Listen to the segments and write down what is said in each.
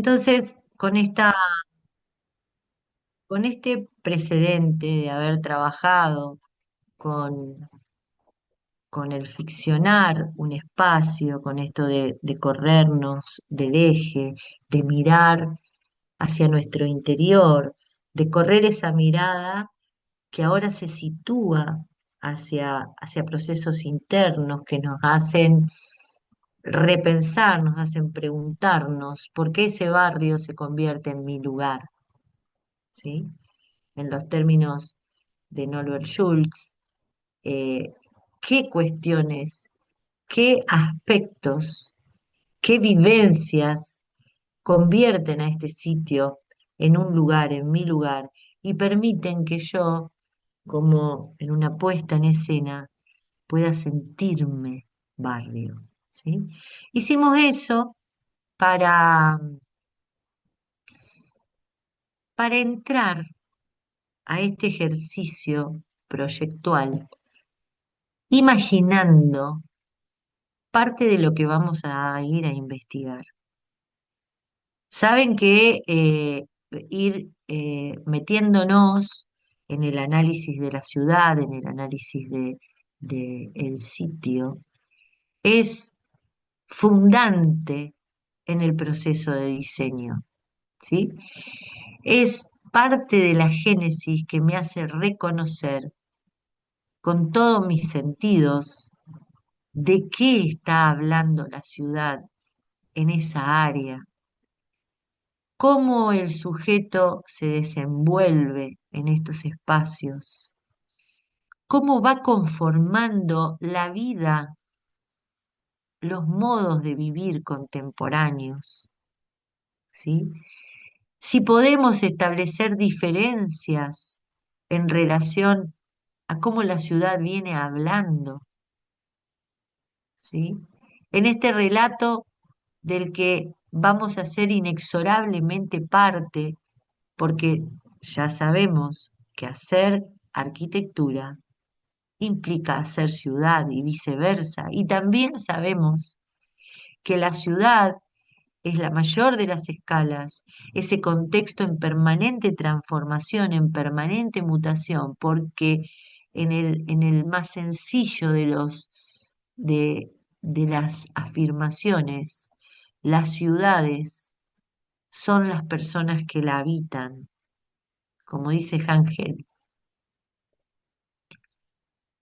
Entonces, con este precedente de haber trabajado con, con el ficcionar un espacio, con esto de corrernos del eje, de mirar hacia nuestro interior, de correr esa mirada que ahora se sitúa hacia procesos internos que nos hacen repensar, nos hacen preguntarnos por qué ese barrio se convierte en mi lugar, ¿sí? En los términos de Norbert Schultz, eh, qué cuestiones, qué aspectos, qué vivencias convierten a este sitio en un lugar, en mi lugar, y permiten que yo, como en una puesta en escena, pueda sentirme barrio, ¿sí? Hicimos eso para, para entrar a este ejercicio proyectual, imaginando parte de lo que vamos a ir a investigar. Saben que ir metiéndonos en el análisis de la ciudad, en el análisis de el sitio, es fundante en el proceso de diseño, ¿sí? Es parte de la génesis que me hace reconocer con todos mis sentidos de qué está hablando la ciudad en esa área, cómo el sujeto se desenvuelve en estos espacios, cómo va conformando la vida, los modos de vivir contemporáneos, ¿sí? Si podemos establecer diferencias en relación a cómo la ciudad viene hablando, ¿sí? En este relato del que vamos a ser inexorablemente parte, porque ya sabemos que hacer arquitectura implica hacer ciudad y viceversa, y también sabemos que la ciudad es la mayor de las escalas, ese contexto en permanente transformación, en permanente mutación, porque en el más sencillo de, de las afirmaciones, las ciudades son las personas que la habitan, como dice Hangel.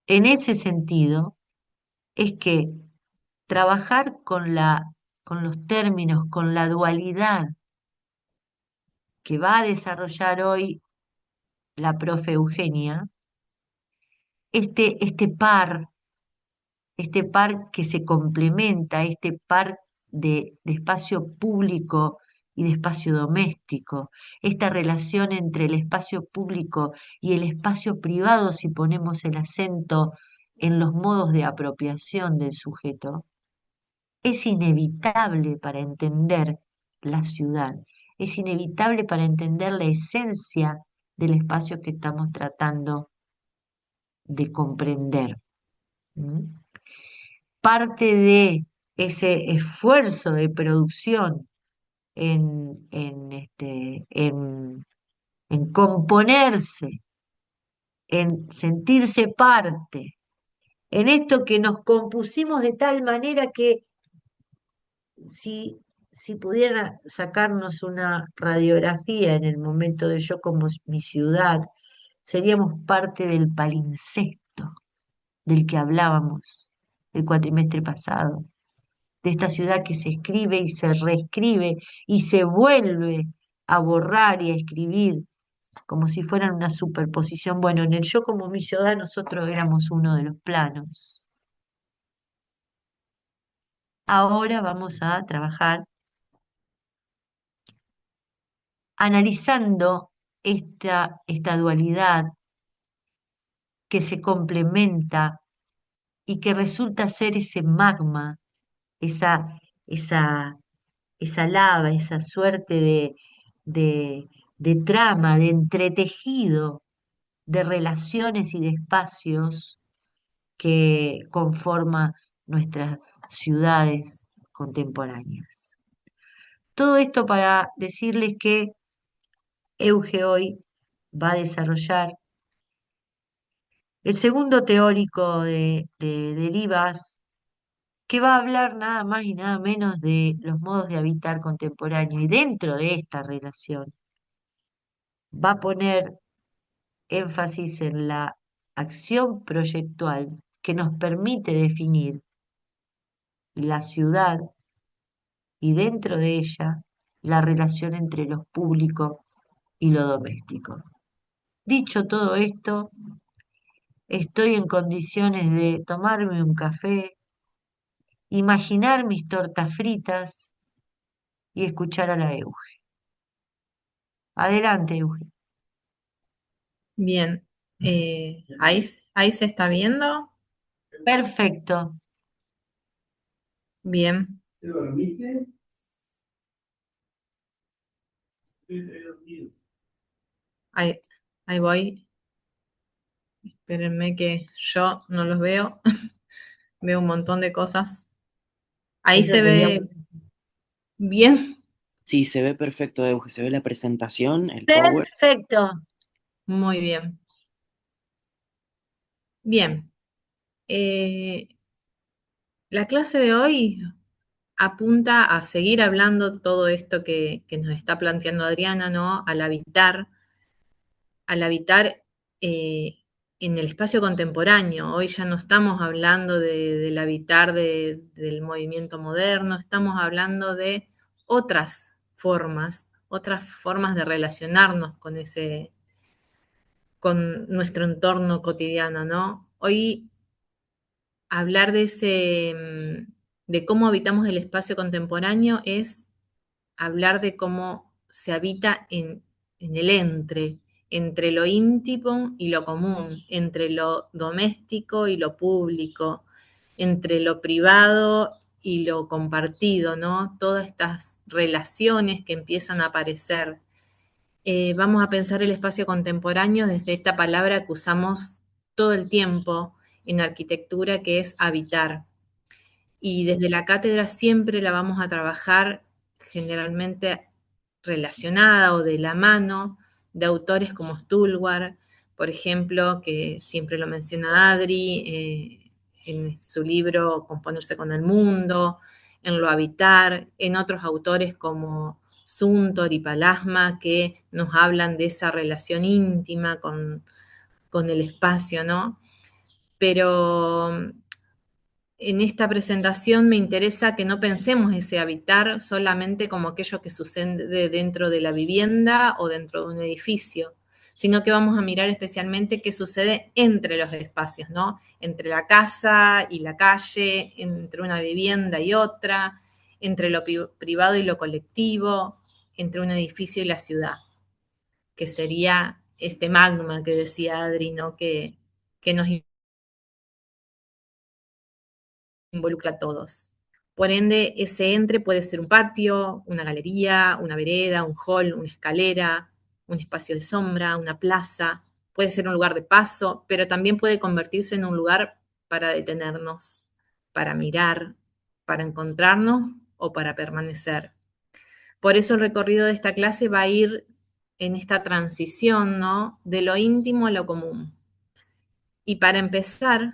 En ese sentido, es que trabajar con los términos, con la dualidad que va a desarrollar hoy la profe Eugenia, este par que se complementa, este par de espacio público y de espacio doméstico, esta relación entre el espacio público y el espacio privado, si ponemos el acento en los modos de apropiación del sujeto, es inevitable para entender la ciudad, es inevitable para entender la esencia del espacio que estamos tratando de comprender. ¿Mm? Parte de ese esfuerzo de producción en componerse, en sentirse parte, en esto que nos compusimos de tal manera que si, si pudiera sacarnos una radiografía en el momento de yo como mi ciudad, seríamos parte del palincesto del que hablábamos el cuatrimestre pasado, de esta ciudad que se escribe y se reescribe y se vuelve a borrar y a escribir como si fueran una superposición. Bueno, en el yo como mi ciudad nosotros éramos uno de los planos. Ahora vamos a trabajar analizando esta dualidad que se complementa y que resulta ser ese magma, esa, esa, esa lava, esa suerte de, de trama, de entretejido de relaciones y de espacios que conforma nuestras ciudades contemporáneas. Todo esto para decirles que Euge hoy va a desarrollar el segundo teórico de derivas, que va a hablar nada más y nada menos de los modos de habitar contemporáneos. Y dentro de esta relación va a poner énfasis en la acción proyectual que nos permite definir la ciudad y dentro de ella la relación entre lo público y lo doméstico. Dicho todo esto, estoy en condiciones de tomarme un café, imaginar mis tortas fritas y escuchar a la Euge. Adelante, Euge. Bien, ahí se está viendo. Perfecto. Bien, ahí, ahí voy. Espérenme que yo no los veo. Veo un montón de cosas. Ahí Eso se sería ve bien. Sí, se ve perfecto, Euge. Se ve la presentación, el Power. perfecto. Muy bien. Bien. Eh, la clase de hoy apunta a seguir hablando todo esto que nos está planteando Adriana, ¿no? Al habitar en el espacio contemporáneo. Hoy ya no estamos hablando del habitar del movimiento moderno, estamos hablando de otras formas de relacionarnos con nuestro entorno cotidiano, ¿no? Hoy hablar de cómo habitamos el espacio contemporáneo es hablar de cómo se habita en el entre lo íntimo y lo común, entre lo doméstico y lo público, entre lo privado y lo compartido, ¿no? Todas estas relaciones que empiezan a aparecer. Vamos a pensar el espacio contemporáneo desde esta palabra que usamos todo el tiempo en arquitectura, que es habitar. Y desde la cátedra siempre la vamos a trabajar generalmente relacionada o de la mano de autores como Stulwar, por ejemplo, que siempre lo menciona Adri en su libro Componerse con el mundo, en Lo Habitar, en otros autores como Suntor y Palasma, que nos hablan de esa relación íntima con el espacio, ¿no? Pero en esta presentación me interesa que no pensemos ese habitar solamente como aquello que sucede dentro de la vivienda o dentro de un edificio, sino que vamos a mirar especialmente qué sucede entre los espacios, ¿no? Entre la casa y la calle, entre una vivienda y otra, entre lo privado y lo colectivo, entre un edificio y la ciudad, que sería este magma que decía Adri, ¿no? Que nos involucra a todos. Por ende, ese entre puede ser un patio, una galería, una vereda, un hall, una escalera, un espacio de sombra, una plaza, puede ser un lugar de paso, pero también puede convertirse en un lugar para detenernos, para mirar, para encontrarnos o para permanecer. Por eso el recorrido de esta clase va a ir en esta transición, ¿no? De lo íntimo a lo común. Y para empezar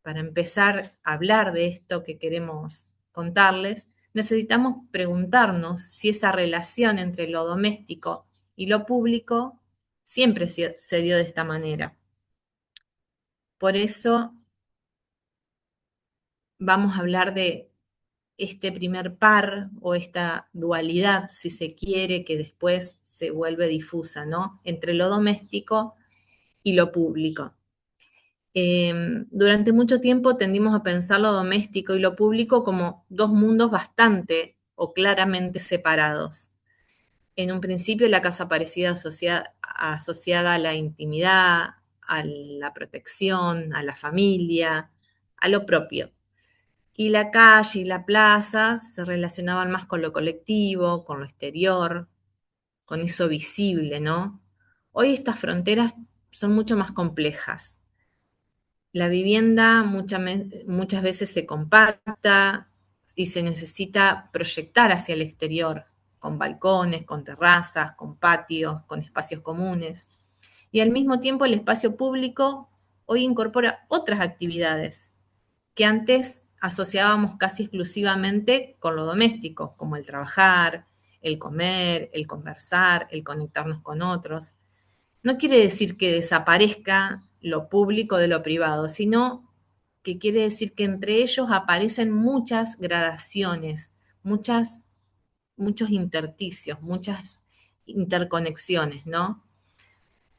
a hablar de esto que queremos contarles, necesitamos preguntarnos si esa relación entre lo doméstico y lo público siempre se dio de esta manera. Por eso vamos a hablar de este primer par o esta dualidad, si se quiere, que después se vuelve difusa, ¿no? Entre lo doméstico y lo público. Durante mucho tiempo tendimos a pensar lo doméstico y lo público como dos mundos bastante o claramente separados. En un principio la casa parecía asociada a la intimidad, a la protección, a la familia, a lo propio. Y la calle y la plaza se relacionaban más con lo colectivo, con lo exterior, con eso visible, ¿no? Hoy estas fronteras son mucho más complejas. La vivienda muchas veces se compacta y se necesita proyectar hacia el exterior. con balcones, con terrazas, con patios, con espacios comunes. Y al mismo tiempo el espacio público hoy incorpora otras actividades que antes asociábamos casi exclusivamente con lo doméstico, como el trabajar, el comer, el conversar, el conectarnos con otros. No quiere decir que desaparezca lo público de lo privado, sino que quiere decir que entre ellos aparecen muchas gradaciones, muchos intersticios, muchas interconexiones, ¿no?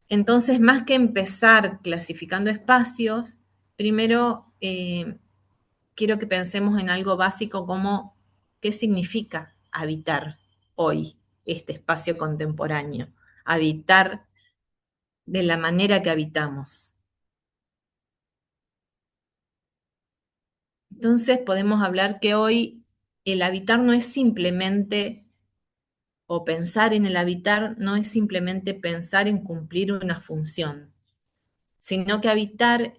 Entonces, más que empezar clasificando espacios, primero quiero que pensemos en algo básico como qué significa habitar hoy este espacio contemporáneo, habitar de la manera que habitamos. Entonces podemos hablar que hoy el habitar no es simplemente, o pensar en el habitar no es simplemente pensar en cumplir una función, sino que habitar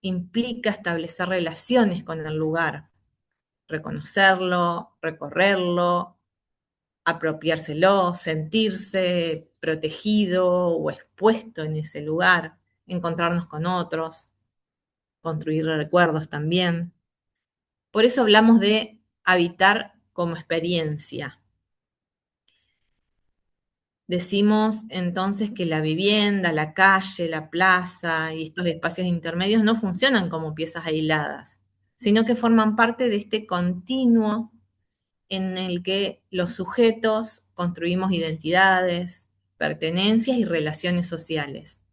implica establecer relaciones con el lugar, reconocerlo, recorrerlo, apropiárselo, sentirse protegido o expuesto en ese lugar, encontrarnos con otros, construir recuerdos también. Por eso hablamos de habitar como experiencia. Decimos entonces que la vivienda, la calle, la plaza y estos espacios intermedios no funcionan como piezas aisladas, sino que forman parte de este continuo en el que los sujetos construimos identidades, pertenencias y relaciones sociales.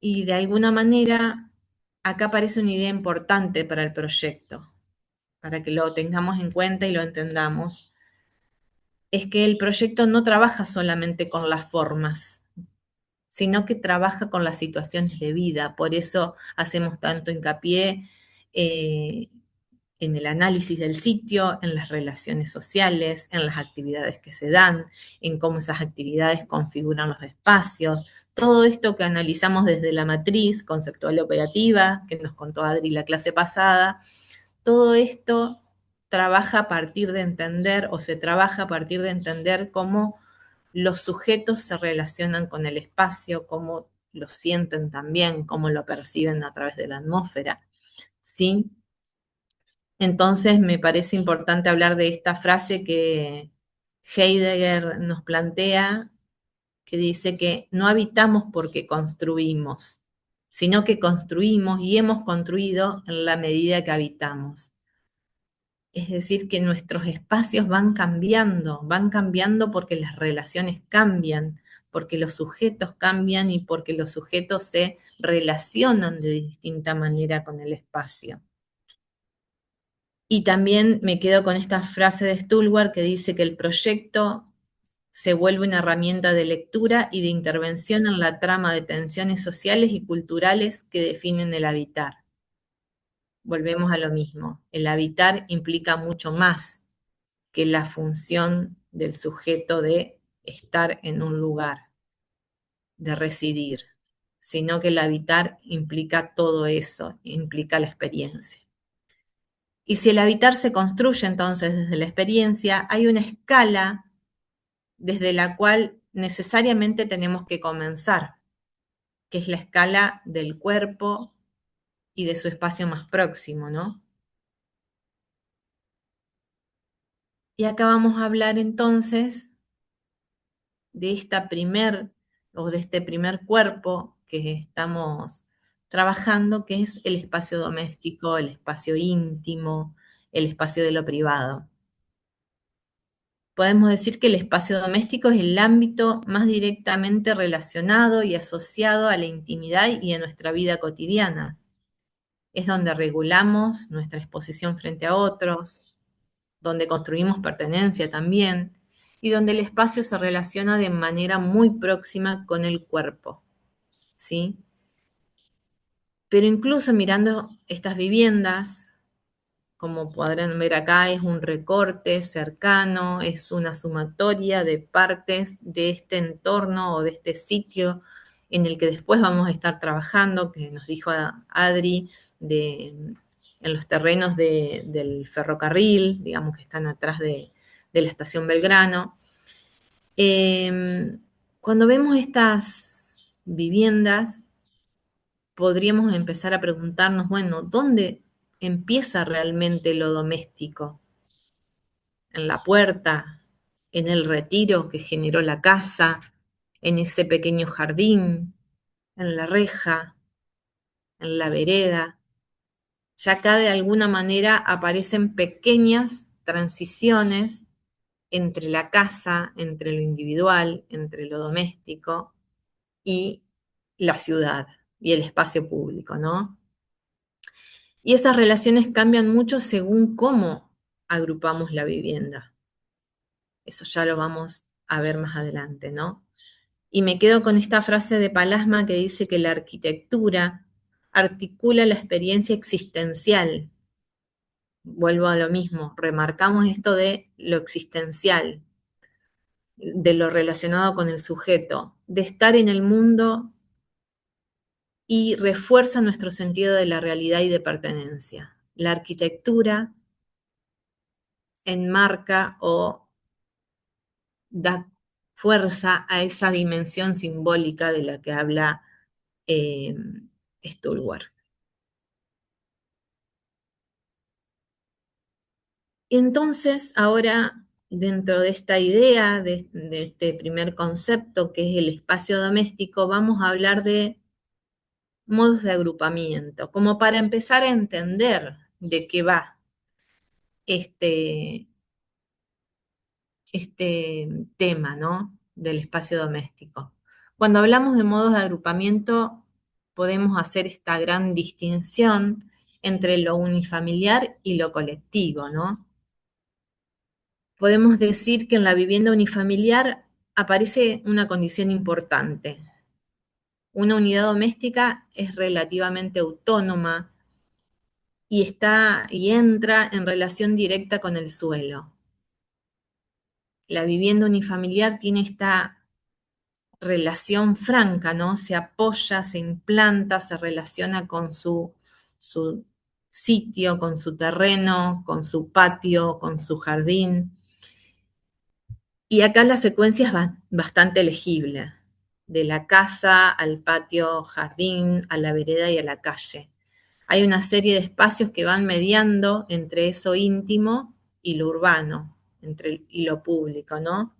Y de alguna manera, acá aparece una idea importante para el proyecto, para que lo tengamos en cuenta y lo entendamos, es que el proyecto no trabaja solamente con las formas, sino que trabaja con las situaciones de vida. Por eso hacemos tanto hincapié eh, en el análisis del sitio, en las relaciones sociales, en las actividades que se dan, en cómo esas actividades configuran los espacios. Todo esto que analizamos desde la matriz conceptual y operativa, que nos contó Adri la clase pasada, todo esto trabaja a partir de entender o se trabaja a partir de entender cómo los sujetos se relacionan con el espacio, cómo lo sienten también, cómo lo perciben a través de la atmósfera, ¿sí? Entonces me parece importante hablar de esta frase que Heidegger nos plantea, que dice que no habitamos porque construimos, sino que construimos y hemos construido en la medida que habitamos. Es decir, que nuestros espacios van cambiando porque las relaciones cambian, porque los sujetos cambian y porque los sujetos se relacionan de distinta manera con el espacio. Y también me quedo con esta frase de Stulwer que dice que el proyecto se vuelve una herramienta de lectura y de intervención en la trama de tensiones sociales y culturales que definen el habitar. Volvemos a lo mismo, el habitar implica mucho más que la función del sujeto de estar en un lugar, de residir, sino que el habitar implica todo eso, implica la experiencia. Y si el habitar se construye entonces desde la experiencia, hay una escala desde la cual necesariamente tenemos que comenzar, que es la escala del cuerpo y de su espacio más próximo, ¿no? Y acá vamos a hablar entonces de esta de este primer cuerpo que estamos trabajando, que es el espacio doméstico, el espacio íntimo, el espacio de lo privado. Podemos decir que el espacio doméstico es el ámbito más directamente relacionado y asociado a la intimidad y a nuestra vida cotidiana. Es donde regulamos nuestra exposición frente a otros, donde construimos pertenencia también, y donde el espacio se relaciona de manera muy próxima con el cuerpo, ¿sí? Pero incluso mirando estas viviendas, como podrán ver acá, es un recorte cercano, es una sumatoria de partes de este entorno o de este sitio en el que después vamos a estar trabajando, que nos dijo Adri, en los terrenos del ferrocarril, digamos que están atrás de la Estación Belgrano. Cuando vemos estas viviendas, podríamos empezar a preguntarnos, bueno, ¿dónde empieza realmente lo doméstico? ¿En la puerta? ¿En el retiro que generó la casa? ¿En ese pequeño jardín? ¿En la reja? ¿En la vereda? Ya acá de alguna manera aparecen pequeñas transiciones entre la casa, entre lo individual, entre lo doméstico y la ciudad y el espacio público, ¿no? Y esas relaciones cambian mucho según cómo agrupamos la vivienda. Eso ya lo vamos a ver más adelante, ¿no? Y me quedo con esta frase de Palasma que dice que la arquitectura articula la experiencia existencial. Vuelvo a lo mismo, remarcamos esto de lo existencial, de lo relacionado con el sujeto, de estar en el mundo y refuerza nuestro sentido de la realidad y de pertenencia. La arquitectura enmarca o da fuerza a esa dimensión simbólica de la que habla eh, Stulwer. Entonces, ahora, dentro de esta idea, de este primer concepto que es el espacio doméstico, vamos a hablar de modos de agrupamiento, como para empezar a entender de qué va este, este tema, ¿no? Del espacio doméstico. Cuando hablamos de modos de agrupamiento, podemos hacer esta gran distinción entre lo unifamiliar y lo colectivo, ¿no? Podemos decir que en la vivienda unifamiliar aparece una condición importante. Una unidad doméstica es relativamente autónoma y entra en relación directa con el suelo. La vivienda unifamiliar tiene esta relación franca, ¿no? Se apoya, se implanta, se relaciona con su sitio, con su terreno, con su patio, con su jardín. Y acá la secuencia es bastante legible, de la casa al patio, jardín, a la vereda y a la calle. Hay una serie de espacios que van mediando entre eso íntimo y lo urbano, y lo público, ¿no?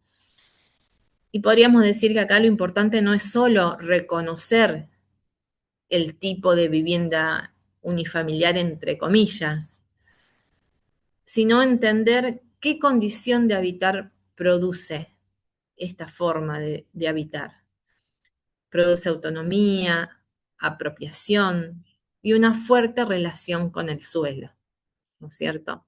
Y podríamos decir que acá lo importante no es solo reconocer el tipo de vivienda unifamiliar, entre comillas, sino entender qué condición de habitar produce esta forma de habitar. Produce autonomía, apropiación y una fuerte relación con el suelo, ¿no es cierto?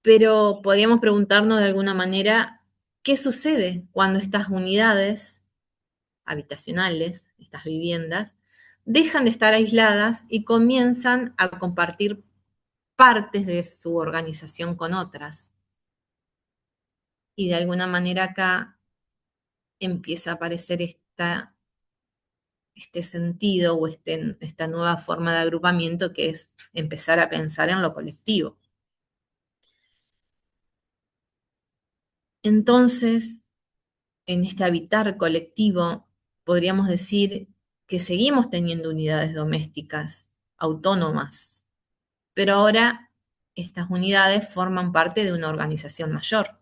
Pero podríamos preguntarnos de alguna manera, ¿qué sucede cuando estas unidades habitacionales, estas viviendas, dejan de estar aisladas y comienzan a compartir partes de su organización con otras? Y de alguna manera acá empieza a aparecer este sentido o esta nueva forma de agrupamiento que es empezar a pensar en lo colectivo. Entonces, en este habitar colectivo, podríamos decir que seguimos teniendo unidades domésticas autónomas, pero ahora estas unidades forman parte de una organización mayor.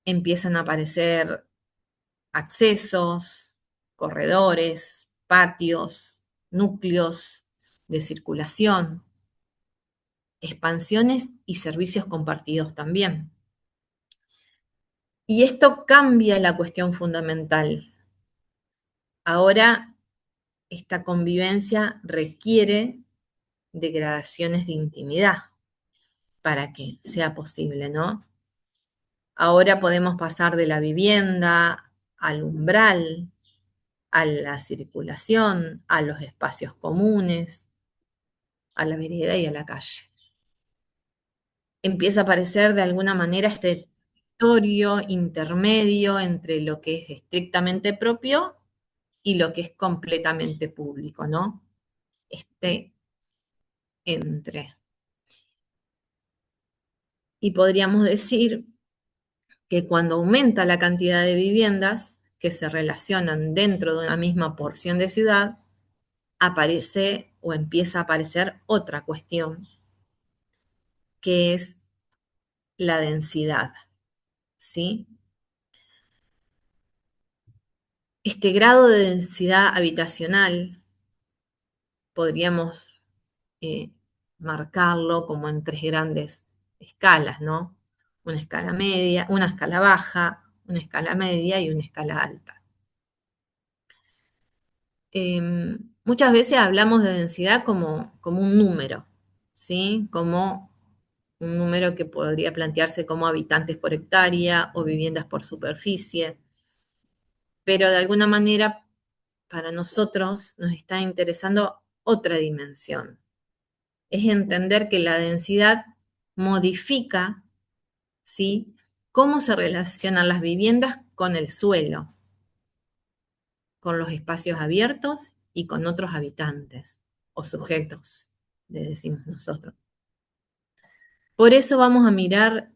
Empiezan a aparecer accesos, corredores, patios, núcleos de circulación, expansiones y servicios compartidos también. Y esto cambia la cuestión fundamental. Ahora esta convivencia requiere de gradaciones de intimidad para que sea posible, ¿no? Ahora podemos pasar de la vivienda al umbral, a la circulación, a los espacios comunes, a la vereda y a la calle. Empieza a aparecer de alguna manera este territorio intermedio entre lo que es estrictamente propio y lo que es completamente público, ¿no? Este entre. Y podríamos decir que cuando aumenta la cantidad de viviendas que se relacionan dentro de una misma porción de ciudad, aparece o empieza a aparecer otra cuestión, que es la densidad, ¿sí? Este grado de densidad habitacional podríamos eh, marcarlo como en tres grandes escalas, ¿no? Una escala media, una escala baja, una escala media y una escala alta. Muchas veces hablamos de densidad como un número, ¿sí? Como un número que podría plantearse como habitantes por hectárea o viviendas por superficie, pero de alguna manera para nosotros nos está interesando otra dimensión. Es entender que la densidad modifica, ¿sí? Cómo se relacionan las viviendas con el suelo, con los espacios abiertos y con otros habitantes o sujetos, le decimos nosotros. Por eso vamos a mirar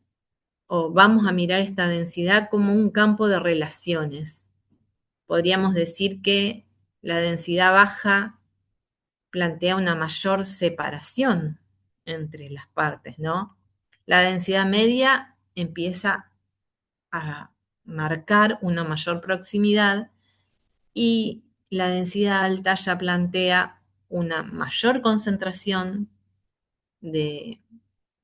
esta densidad como un campo de relaciones. Podríamos decir que la densidad baja plantea una mayor separación entre las partes, ¿no? La densidad media empieza a marcar una mayor proximidad y la densidad alta ya plantea una mayor concentración de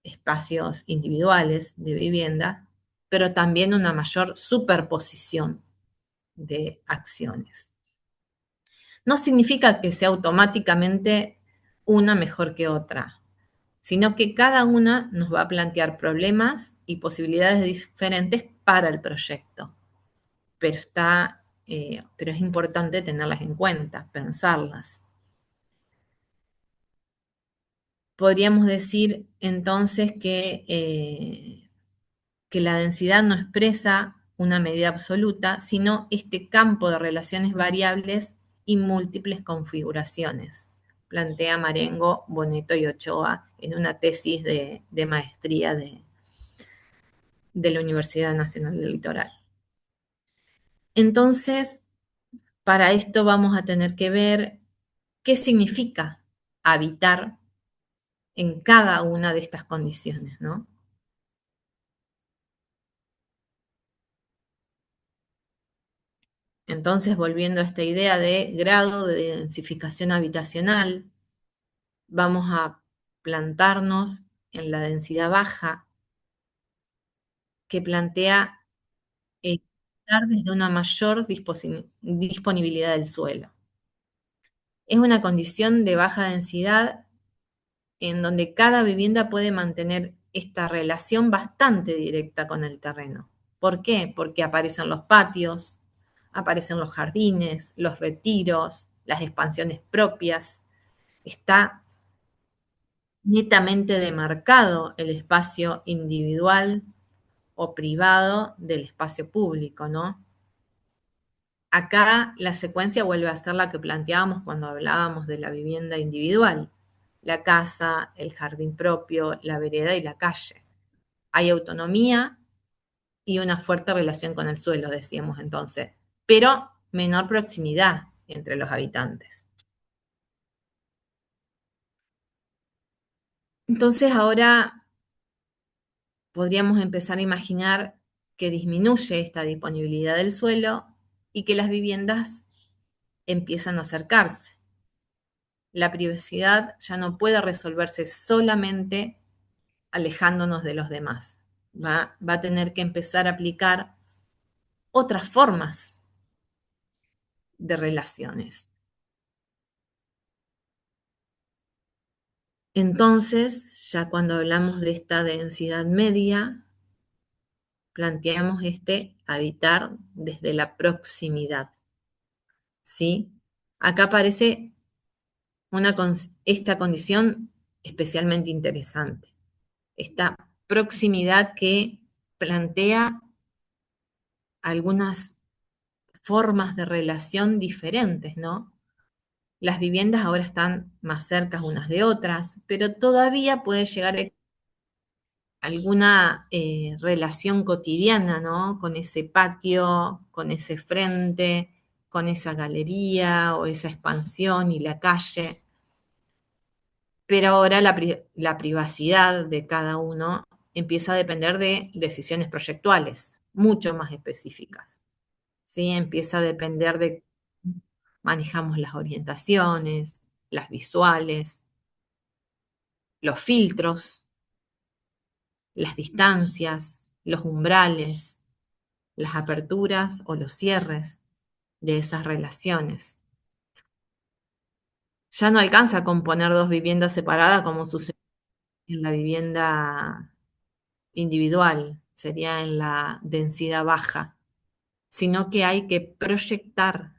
espacios individuales de vivienda, pero también una mayor superposición de acciones. No significa que sea automáticamente una mejor que otra, sino que cada una nos va a plantear problemas y posibilidades diferentes para el proyecto. Pero es importante tenerlas en cuenta, pensarlas. Podríamos decir entonces que la densidad no expresa una medida absoluta, sino este campo de relaciones variables y múltiples configuraciones, plantea Marengo, Boneto y Ochoa en una tesis de maestría de la Universidad Nacional del Litoral. Entonces, para esto vamos a tener que ver qué significa habitar en cada una de estas condiciones, ¿no? Entonces, volviendo a esta idea de grado de densificación habitacional, vamos a plantarnos en la densidad baja que plantea estar desde una mayor disponibilidad del suelo. Es una condición de baja densidad en donde cada vivienda puede mantener esta relación bastante directa con el terreno. ¿Por qué? Porque aparecen los patios, aparecen los jardines, los retiros, las expansiones propias. Está netamente demarcado el espacio individual o privado del espacio público, ¿no? Acá la secuencia vuelve a ser la que planteábamos cuando hablábamos de la vivienda individual, la casa, el jardín propio, la vereda y la calle. Hay autonomía y una fuerte relación con el suelo, decíamos entonces, pero menor proximidad entre los habitantes. Entonces ahora podríamos empezar a imaginar que disminuye esta disponibilidad del suelo y que las viviendas empiezan a acercarse. La privacidad ya no puede resolverse solamente alejándonos de los demás. Va a tener que empezar a aplicar otras formas de relaciones. Entonces, ya cuando hablamos de esta densidad media, planteamos este habitar desde la proximidad, ¿sí? Acá aparece esta condición especialmente interesante, esta proximidad que plantea algunas formas de relación diferentes, ¿no? Las viviendas ahora están más cercas unas de otras, pero todavía puede llegar a alguna relación cotidiana, ¿no? Con ese patio, con ese frente, con esa galería o esa expansión y la calle. Pero ahora la privacidad de cada uno empieza a depender de decisiones proyectuales, mucho más específicas. ¿Sí? Empieza a depender de cómo manejamos las orientaciones, las visuales, los filtros, las distancias, los umbrales, las aperturas o los cierres de esas relaciones. Ya no alcanza con poner dos viviendas separadas como sucede en la vivienda individual, sería en la densidad baja, sino que hay que proyectar,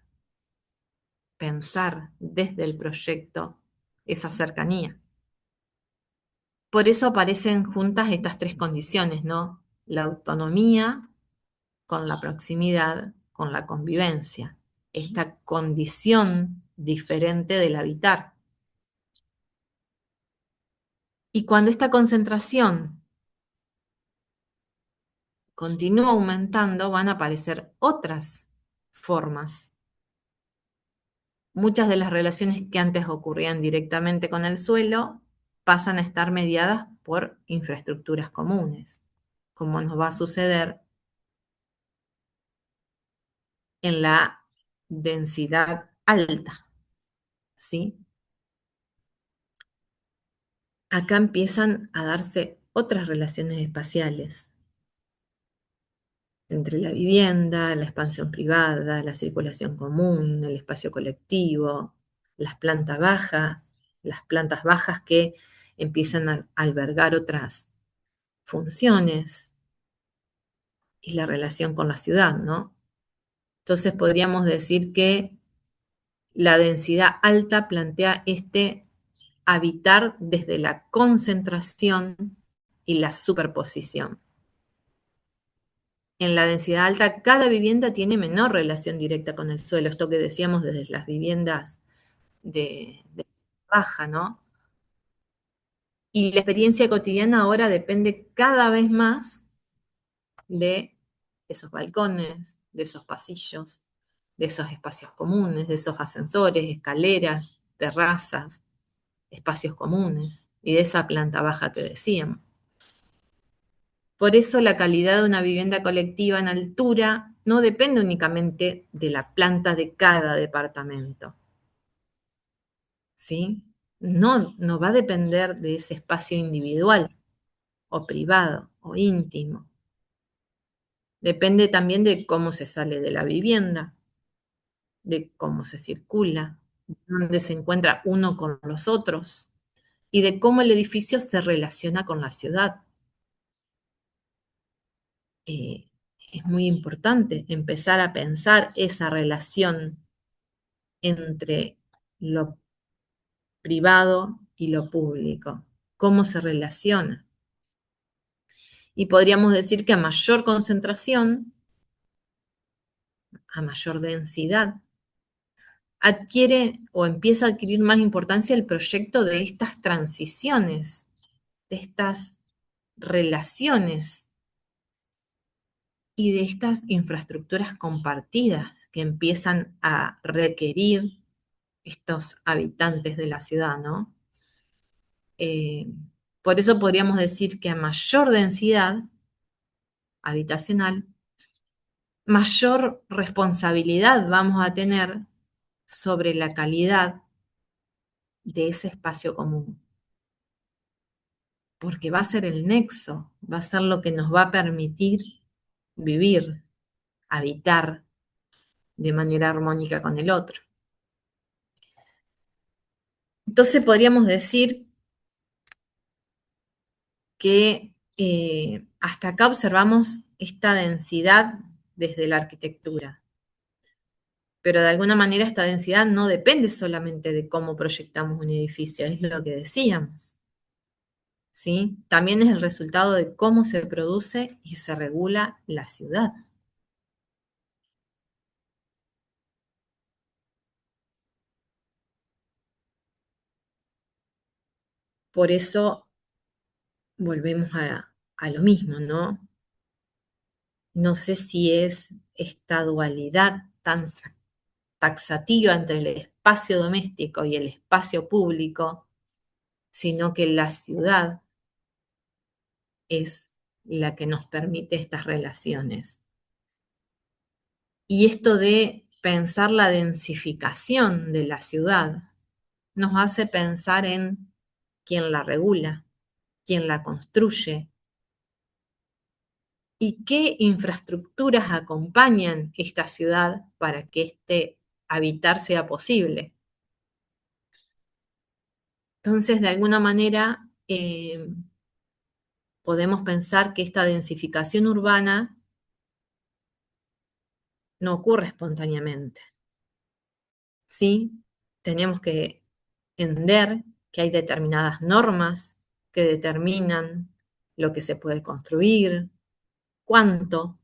pensar desde el proyecto esa cercanía. Por eso aparecen juntas estas tres condiciones, ¿no? La autonomía con la proximidad, con la convivencia, esta condición diferente del habitar. Y cuando esta concentración continúa aumentando, van a aparecer otras formas. Muchas de las relaciones que antes ocurrían directamente con el suelo pasan a estar mediadas por infraestructuras comunes, como nos va a suceder en la densidad alta, ¿sí? Acá empiezan a darse otras relaciones espaciales entre la vivienda, la expansión privada, la circulación común, el espacio colectivo, las plantas bajas que empiezan a albergar otras funciones y la relación con la ciudad, ¿no? Entonces podríamos decir que la densidad alta plantea este habitar desde la concentración y la superposición. En la densidad alta, cada vivienda tiene menor relación directa con el suelo, esto que decíamos desde las viviendas de baja, ¿no? Y la experiencia cotidiana ahora depende cada vez más de esos balcones, de esos pasillos, de esos espacios comunes, de esos ascensores, escaleras, terrazas, espacios comunes y de esa planta baja que decíamos. Por eso la calidad de una vivienda colectiva en altura no depende únicamente de la planta de cada departamento, ¿sí? No va a depender de ese espacio individual o privado o íntimo. Depende también de cómo se sale de la vivienda, de cómo se circula, dónde se encuentra uno con los otros y de cómo el edificio se relaciona con la ciudad. Eh, es muy importante empezar a pensar esa relación entre lo privado y lo público, cómo se relaciona. Y podríamos decir que a mayor concentración, a mayor densidad, adquiere o empieza a adquirir más importancia el proyecto de estas transiciones, de estas relaciones y de estas infraestructuras compartidas que empiezan a requerir estos habitantes de la ciudad, ¿no? Eh, por eso podríamos decir que a mayor densidad habitacional, mayor responsabilidad vamos a tener sobre la calidad de ese espacio común, porque va a ser el nexo, va a ser lo que nos va a permitir vivir, habitar de manera armónica con el otro. Entonces podríamos decir que hasta acá observamos esta densidad desde la arquitectura, pero de alguna manera esta densidad no depende solamente de cómo proyectamos un edificio, es lo que decíamos, ¿sí? También es el resultado de cómo se produce y se regula la ciudad. Por eso volvemos a lo mismo, ¿no? No sé si es esta dualidad tan taxativa entre el espacio doméstico y el espacio público, sino que la ciudad es la que nos permite estas relaciones. Y esto de pensar la densificación de la ciudad nos hace pensar en quién la regula, quién la construye y qué infraestructuras acompañan esta ciudad para que este habitar sea posible. Entonces, de alguna manera, podemos pensar que esta densificación urbana no ocurre espontáneamente, ¿sí? Tenemos que entender que hay determinadas normas que determinan lo que se puede construir, cuánto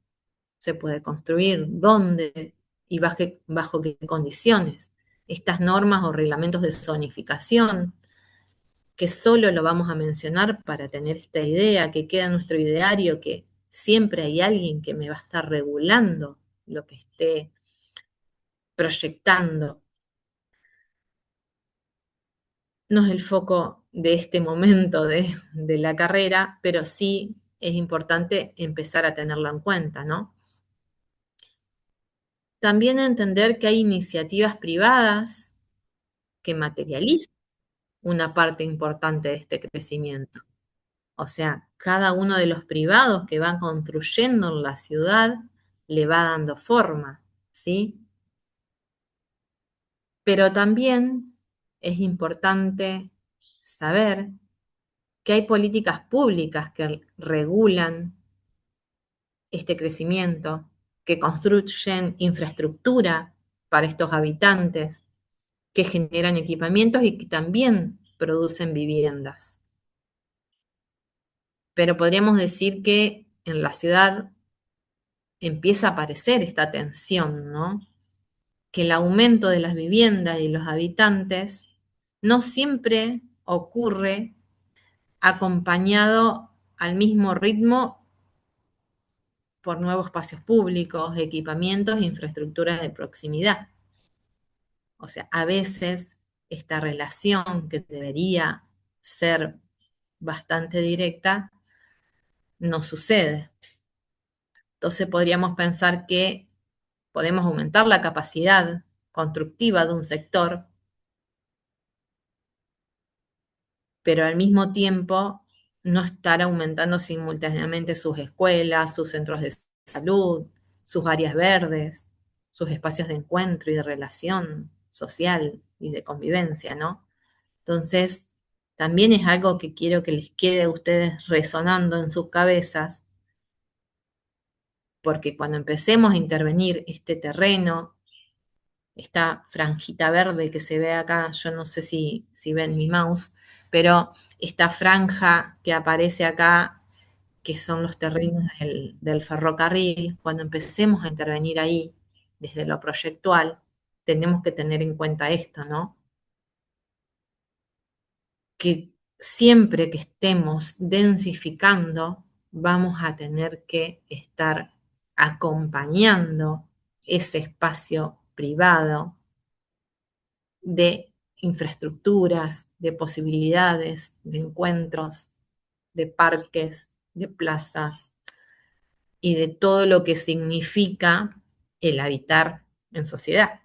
se puede construir, dónde y bajo qué condiciones. Estas normas o reglamentos de zonificación, que solo lo vamos a mencionar para tener esta idea, que queda en nuestro ideario, que siempre hay alguien que me va a estar regulando lo que esté proyectando. No es el foco de este momento de la carrera, pero sí es importante empezar a tenerlo en cuenta, ¿no? También entender que hay iniciativas privadas que materializan una parte importante de este crecimiento. O sea, cada uno de los privados que van construyendo en la ciudad le va dando forma, ¿sí? Pero también es importante saber que hay políticas públicas que regulan este crecimiento, que construyen infraestructura para estos habitantes, que generan equipamientos y que también producen viviendas. Pero podríamos decir que en la ciudad empieza a aparecer esta tensión, ¿no? Que el aumento de las viviendas y los habitantes no siempre ocurre acompañado al mismo ritmo por nuevos espacios públicos, equipamientos e infraestructuras de proximidad. O sea, a veces esta relación que debería ser bastante directa no sucede. Entonces podríamos pensar que podemos aumentar la capacidad constructiva de un sector, pero al mismo tiempo no estar aumentando simultáneamente sus escuelas, sus centros de salud, sus áreas verdes, sus espacios de encuentro y de relación social y de convivencia, ¿no? Entonces, también es algo que quiero que les quede a ustedes resonando en sus cabezas, porque cuando empecemos a intervenir este terreno, esta franjita verde que se ve acá, yo no sé si ven mi mouse, pero esta franja que aparece acá, que son los terrenos del ferrocarril, cuando empecemos a intervenir ahí desde lo proyectual, tenemos que tener en cuenta esto, ¿no? Que siempre que estemos densificando, vamos a tener que estar acompañando ese espacio privado de infraestructuras, de posibilidades, de encuentros, de parques, de plazas y de todo lo que significa el habitar en sociedad.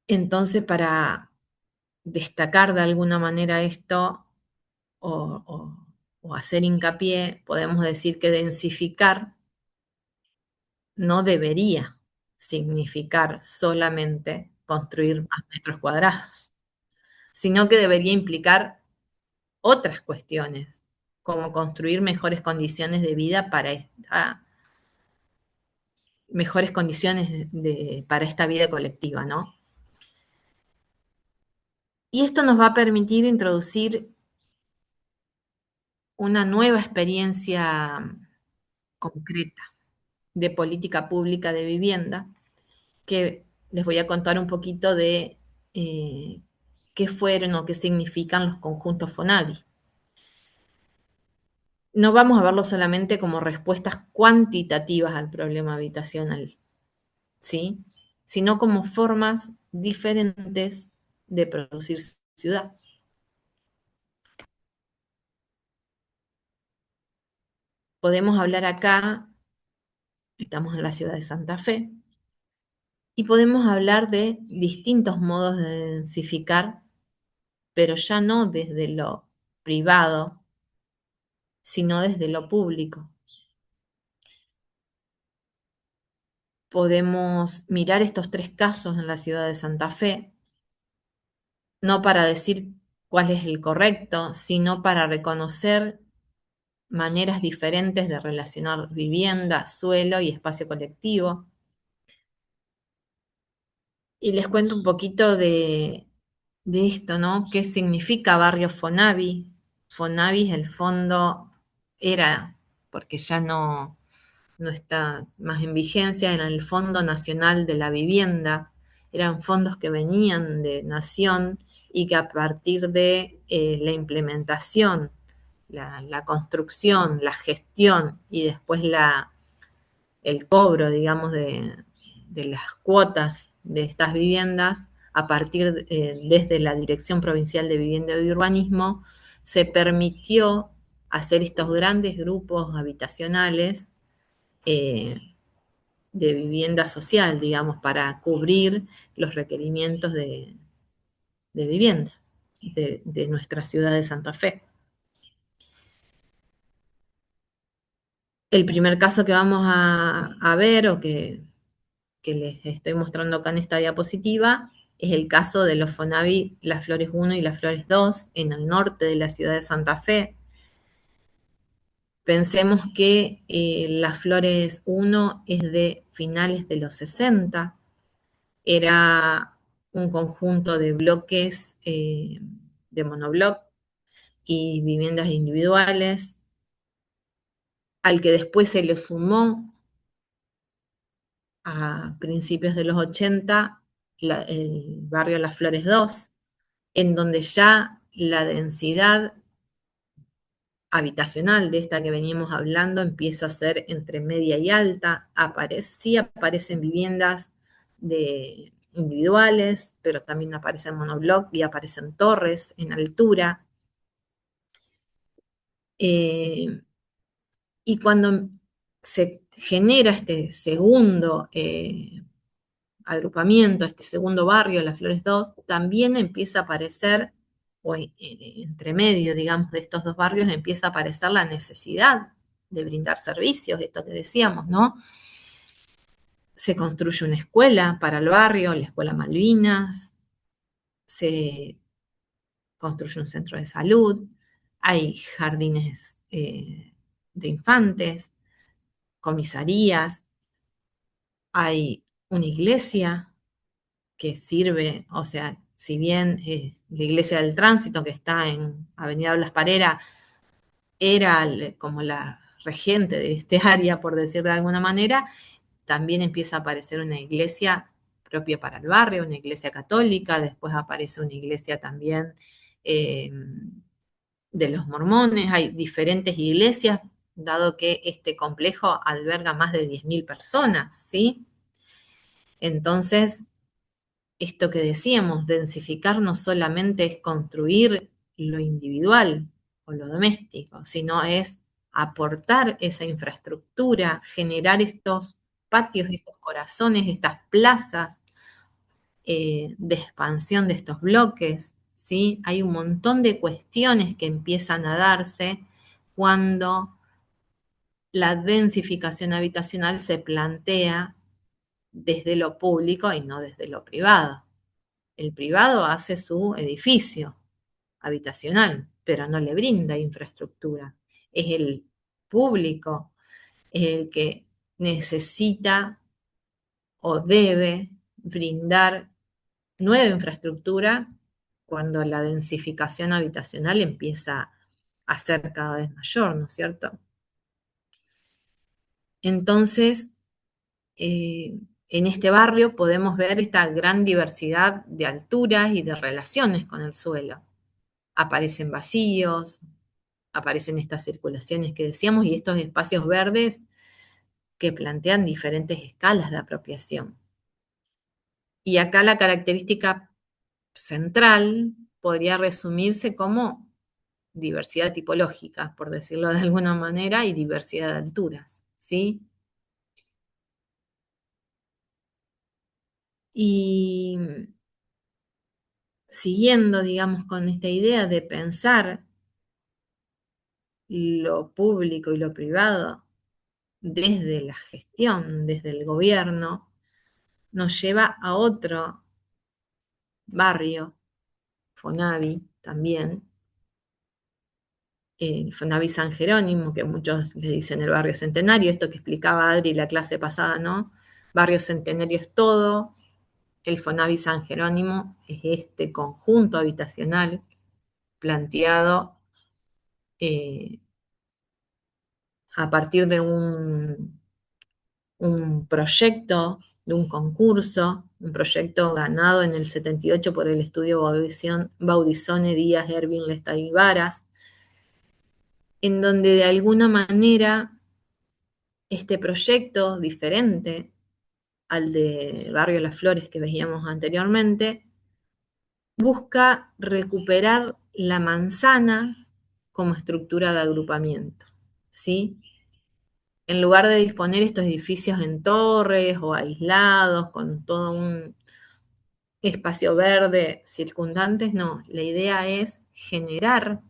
Entonces, para destacar de alguna manera esto o, o hacer hincapié, podemos decir que densificar no debería significar solamente construir más metros cuadrados, sino que debería implicar otras cuestiones, como construir mejores condiciones de vida para mejores condiciones para esta vida colectiva, ¿no? Y esto nos va a permitir introducir una nueva experiencia concreta de política pública de vivienda, que les voy a contar un poquito de qué qué fueron o qué significan los conjuntos Fonavi. No vamos a verlo solamente como respuestas cuantitativas al problema habitacional, ¿sí? Sino como formas diferentes de producir ciudad. Podemos hablar acá, estamos en la ciudad de Santa Fe, y podemos hablar de distintos modos de densificar, pero ya no desde lo privado, sino desde lo público. Podemos mirar estos tres casos en la ciudad de Santa Fe, no para decir cuál es el correcto, sino para reconocer maneras diferentes de relacionar vivienda, suelo y espacio colectivo. Y les cuento un poquito de esto, ¿no? ¿Qué significa barrio Fonavi? Fonavi es el fondo, era, porque ya no está más en vigencia, era el Fondo Nacional de la Vivienda. Eran fondos que venían de Nación y que a partir de la implementación, la construcción, la gestión y después el cobro, digamos, de las cuotas de estas viviendas, a partir desde la Dirección Provincial de Vivienda y Urbanismo, se permitió hacer estos grandes grupos habitacionales eh, de vivienda social, digamos, para cubrir los requerimientos de vivienda de nuestra ciudad de Santa Fe. El primer caso que vamos a ver o que les estoy mostrando acá en esta diapositiva es el caso de los Fonavi Las Flores 1 y Las Flores 2 en el norte de la ciudad de Santa Fe. Pensemos que Las Flores 1 es de finales de los 60, era un conjunto de bloques de monobloc y viviendas individuales, al que después se le sumó a principios de los 80 el barrio Las Flores 2, en donde ya la densidad habitacional de esta que veníamos hablando empieza a ser entre media y alta. Sí aparecen viviendas individuales, pero también aparecen monobloc y aparecen torres en altura. Y cuando se genera este segundo agrupamiento, este segundo barrio, Las Flores 2, también empieza a aparecer, o entre medio, digamos, de estos dos barrios, empieza a aparecer la necesidad de brindar servicios, esto que decíamos, ¿no? Se construye una escuela para el barrio, la Escuela Malvinas, se construye un centro de salud, hay jardines de infantes, comisarías, hay una iglesia que sirve, o sea, si bien la iglesia del tránsito que está en Avenida Blas Parera era como la regente de este área, por decir de alguna manera, también empieza a aparecer una iglesia propia para el barrio, una iglesia católica, después aparece una iglesia también eh, de los mormones, hay diferentes iglesias, dado que este complejo alberga más de 10.000 personas, ¿sí? Entonces, esto que decíamos, densificar no solamente es construir lo individual o lo doméstico, sino es aportar esa infraestructura, generar estos patios, estos corazones, estas plazas de expansión de estos bloques, ¿sí? Hay un montón de cuestiones que empiezan a darse cuando la densificación habitacional se plantea desde lo público y no desde lo privado. El privado hace su edificio habitacional, pero no le brinda infraestructura. Es el público el que necesita o debe brindar nueva infraestructura cuando la densificación habitacional empieza a ser cada vez mayor, ¿no es cierto? Entonces, en este barrio podemos ver esta gran diversidad de alturas y de relaciones con el suelo. Aparecen vacíos, aparecen estas circulaciones que decíamos y estos espacios verdes que plantean diferentes escalas de apropiación. Y acá la característica central podría resumirse como diversidad tipológica, por decirlo de alguna manera, y diversidad de alturas, ¿sí? Y siguiendo, digamos, con esta idea de pensar lo público y lo privado desde la gestión, desde el gobierno, nos lleva a otro barrio, Fonavi también, Fonavi San Jerónimo, que muchos le dicen el barrio Centenario, esto que explicaba Adri la clase pasada, ¿no? Barrio Centenario es todo, el Fonavi San Jerónimo es este conjunto habitacional planteado eh, a partir de un proyecto, de un concurso, un proyecto ganado en el 78 por el estudio Baudisone Díaz Ervin Lesta y Varas, en donde de alguna manera este proyecto diferente al de Barrio Las Flores que veíamos anteriormente, busca recuperar la manzana como estructura de agrupamiento, ¿sí? En lugar de disponer estos edificios en torres o aislados, con todo un espacio verde circundantes, no, la idea es generar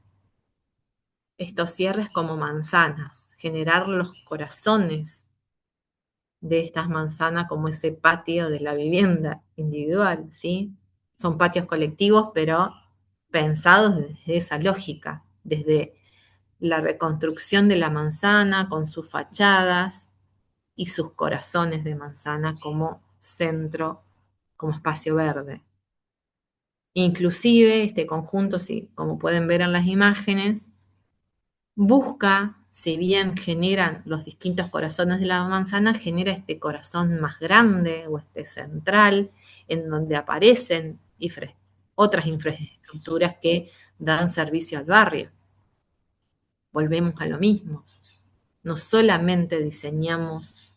estos cierres como manzanas, generar los corazones de estas manzanas como ese patio de la vivienda individual, ¿sí? Son patios colectivos, pero pensados desde esa lógica, desde la reconstrucción de la manzana con sus fachadas y sus corazones de manzana como centro, como espacio verde. Inclusive este conjunto, sí, como pueden ver en las imágenes, busca, si bien generan los distintos corazones de la manzana, genera este corazón más grande o este central, en donde aparecen otras infraestructuras que dan servicio al barrio. Volvemos a lo mismo. No solamente diseñamos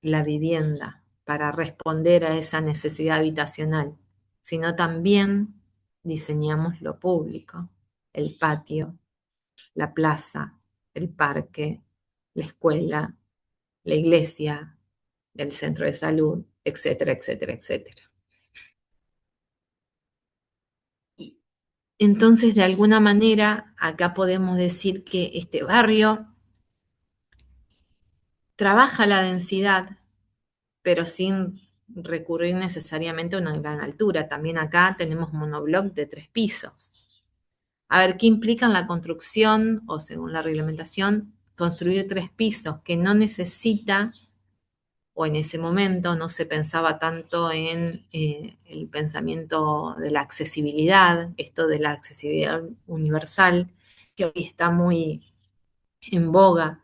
la vivienda para responder a esa necesidad habitacional, sino también diseñamos lo público, el patio, la plaza, el parque, la escuela, la iglesia, el centro de salud, etcétera, etcétera, etcétera. Y entonces, de alguna manera, acá podemos decir que este barrio trabaja la densidad, pero sin recurrir necesariamente a una gran altura. También acá tenemos monobloc de 3 pisos. A ver, ¿qué implica en la construcción o según la reglamentación construir 3 pisos? Que no necesita, o en ese momento no se pensaba tanto en el pensamiento de la accesibilidad, esto de la accesibilidad universal, que hoy está muy en boga,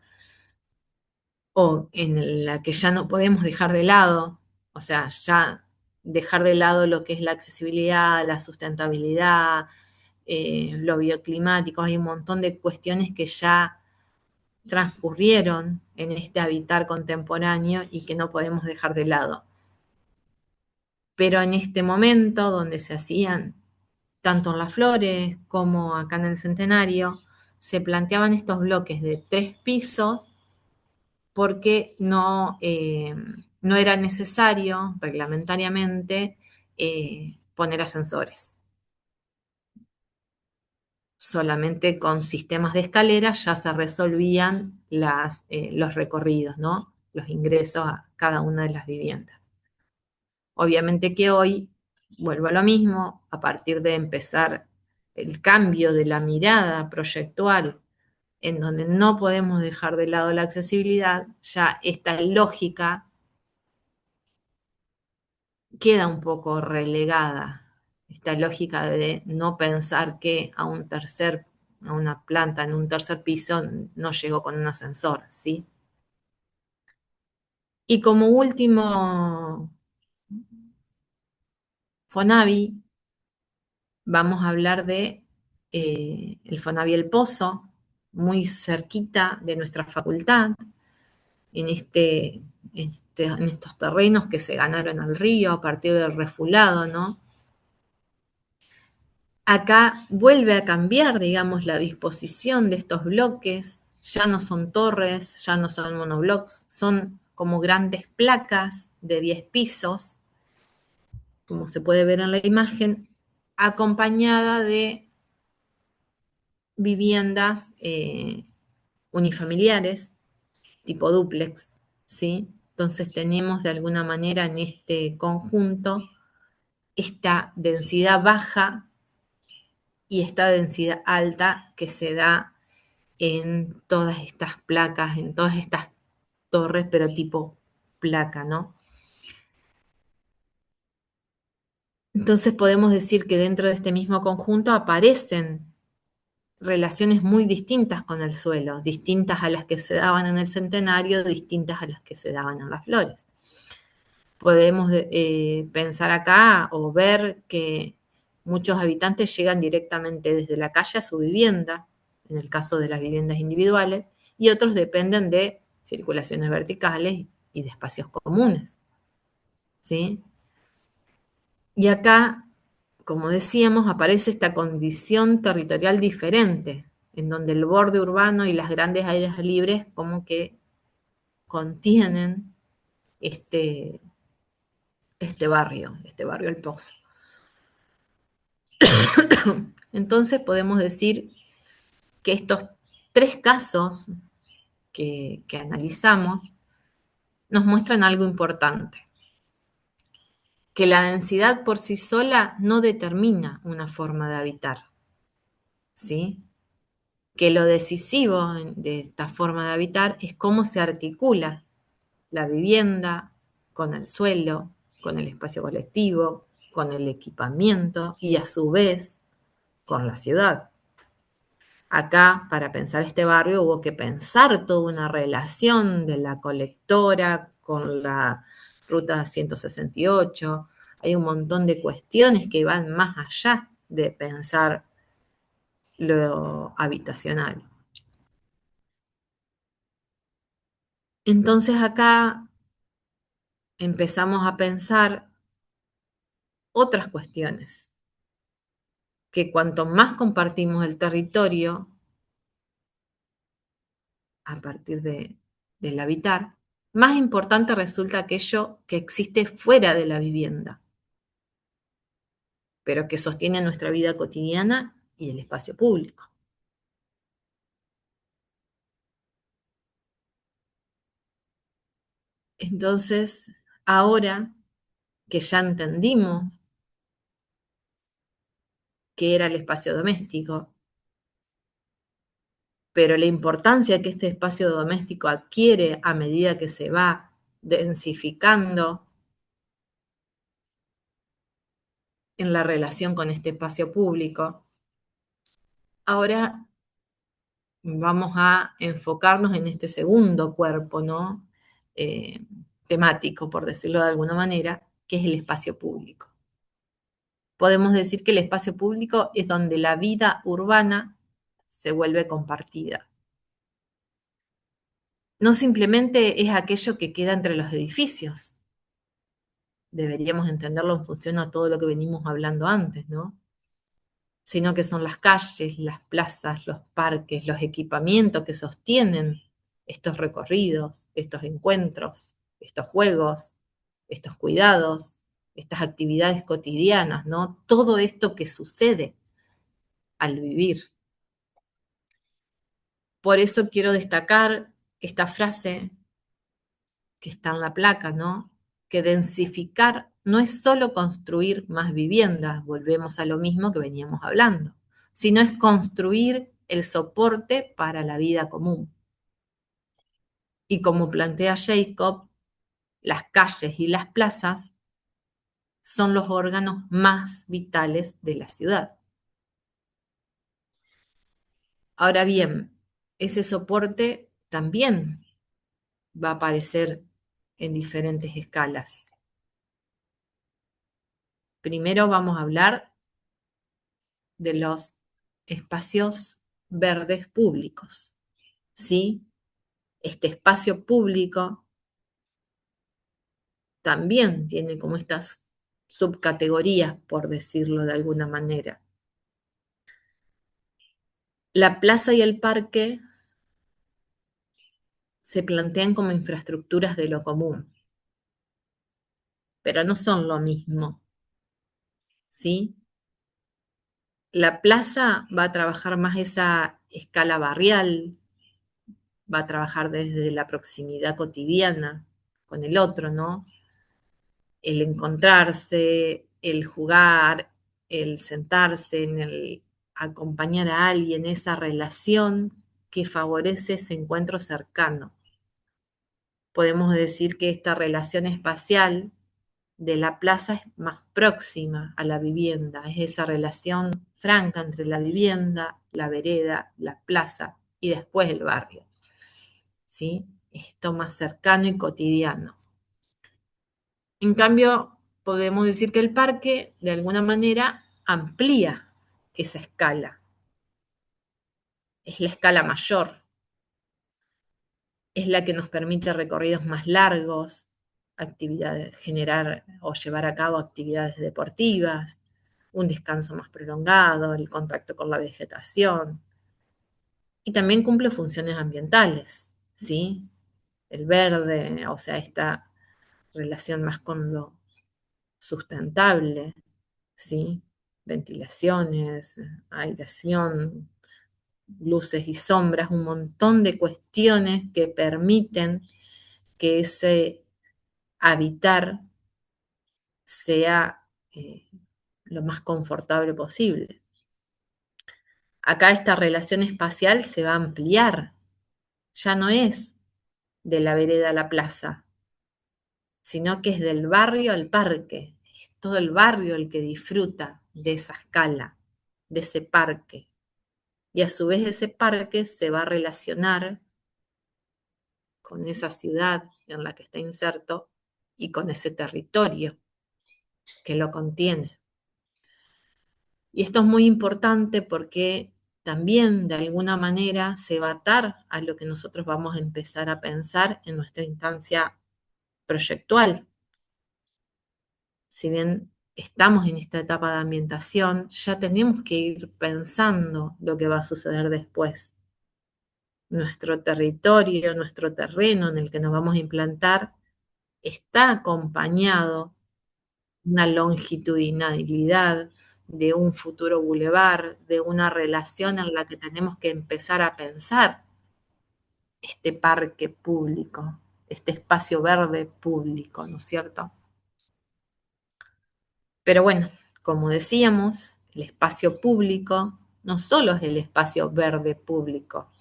o en la que ya no podemos dejar de lado, o sea, ya dejar de lado lo que es la accesibilidad, la sustentabilidad, lo bioclimático, hay un montón de cuestiones que ya transcurrieron en este habitar contemporáneo y que no podemos dejar de lado. Pero en este momento donde se hacían, tanto en Las Flores como acá en el Centenario, se planteaban estos bloques de 3 pisos porque no era necesario reglamentariamente poner ascensores. Solamente con sistemas de escaleras ya se resolvían los recorridos, ¿no? Los ingresos a cada una de las viviendas. Obviamente que hoy, vuelvo a lo mismo, a partir de empezar el cambio de la mirada proyectual, en donde no podemos dejar de lado la accesibilidad, ya esta lógica queda un poco relegada. Esta lógica de no pensar que a una planta en un tercer piso no llegó con un ascensor, ¿sí? Y como último Fonavi, vamos a hablar de el Fonavi El Pozo, muy cerquita de nuestra facultad, en, en estos terrenos que se ganaron al río a partir del refulado, ¿no? Acá vuelve a cambiar, digamos, la disposición de estos bloques, ya no son torres, ya no son monoblocks, son como grandes placas de 10 pisos, como se puede ver en la imagen, acompañada de viviendas unifamiliares, tipo dúplex, ¿sí? Entonces tenemos de alguna manera en este conjunto esta densidad baja y esta densidad alta que se da en todas estas placas, en todas estas torres, pero tipo placa, ¿no? Entonces podemos decir que dentro de este mismo conjunto aparecen relaciones muy distintas con el suelo, distintas a las que se daban en el Centenario, distintas a las que se daban en las Flores. Podemos pensar acá o ver que muchos habitantes llegan directamente desde la calle a su vivienda, en el caso de las viviendas individuales, y otros dependen de circulaciones verticales y de espacios comunes, ¿sí? Y acá, como decíamos, aparece esta condición territorial diferente, en donde el borde urbano y las grandes áreas libres como que contienen este, este barrio El Pozo. Entonces podemos decir que estos tres casos que analizamos nos muestran algo importante, que la densidad por sí sola no determina una forma de habitar, ¿sí? Que lo decisivo de esta forma de habitar es cómo se articula la vivienda con el suelo, con el espacio colectivo, con el equipamiento y a su vez con la ciudad. Acá, para pensar este barrio, hubo que pensar toda una relación de la colectora con la ruta 168. Hay un montón de cuestiones que van más allá de pensar lo habitacional. Entonces acá empezamos a pensar otras cuestiones, que cuanto más compartimos el territorio a partir del habitar, más importante resulta aquello que existe fuera de la vivienda, pero que sostiene nuestra vida cotidiana y el espacio público. Entonces, ahora que ya entendimos qué era el espacio doméstico, pero la importancia que este espacio doméstico adquiere a medida que se va densificando en la relación con este espacio público, ahora vamos a enfocarnos en este segundo cuerpo, ¿no? Eh, temático, por decirlo de alguna manera, que es el espacio público. Podemos decir que el espacio público es donde la vida urbana se vuelve compartida. No simplemente es aquello que queda entre los edificios. Deberíamos entenderlo en función a todo lo que venimos hablando antes, ¿no? Sino que son las calles, las plazas, los parques, los equipamientos que sostienen estos recorridos, estos encuentros, estos juegos, estos cuidados, estas actividades cotidianas, ¿no? Todo esto que sucede al vivir. Por eso quiero destacar esta frase que está en la placa, ¿no? Que densificar no es solo construir más viviendas, volvemos a lo mismo que veníamos hablando, sino es construir el soporte para la vida común. Y como plantea Jacob, las calles y las plazas son los órganos más vitales de la ciudad. Ahora bien, ese soporte también va a aparecer en diferentes escalas. Primero vamos a hablar de los espacios verdes públicos, ¿sí? Este espacio público también tiene como estas subcategorías, por decirlo de alguna manera. La plaza y el parque se plantean como infraestructuras de lo común, pero no son lo mismo, ¿sí? La plaza va a trabajar más esa escala barrial, va a trabajar desde la proximidad cotidiana con el otro, ¿no? El encontrarse, el jugar, el sentarse, en el acompañar a alguien, esa relación que favorece ese encuentro cercano. Podemos decir que esta relación espacial de la plaza es más próxima a la vivienda, es esa relación franca entre la vivienda, la vereda, la plaza y después el barrio, ¿sí? Esto más cercano y cotidiano. En cambio, podemos decir que el parque, de alguna manera, amplía esa escala. Es la escala mayor, es la que nos permite recorridos más largos, actividades, generar o llevar a cabo actividades deportivas, un descanso más prolongado, el contacto con la vegetación. Y también cumple funciones ambientales, ¿sí? El verde, o sea, esta relación más con lo sustentable, ¿sí? Ventilaciones, aireación, luces y sombras, un montón de cuestiones que permiten que ese habitar sea lo más confortable posible. Acá esta relación espacial se va a ampliar, ya no es de la vereda a la plaza, sino que es del barrio al parque. Es todo el barrio el que disfruta de esa escala, de ese parque. Y a su vez ese parque se va a relacionar con esa ciudad en la que está inserto y con ese territorio que lo contiene. Y esto es muy importante porque también de alguna manera se va a atar a lo que nosotros vamos a empezar a pensar en nuestra instancia proyectual. Si bien estamos en esta etapa de ambientación, ya tenemos que ir pensando lo que va a suceder después. Nuestro territorio, nuestro terreno en el que nos vamos a implantar, está acompañado de una longitudinalidad, de un futuro bulevar, de una relación en la que tenemos que empezar a pensar este parque público, este espacio verde público, ¿no es cierto? Pero bueno, como decíamos, el espacio público no solo es el espacio verde público,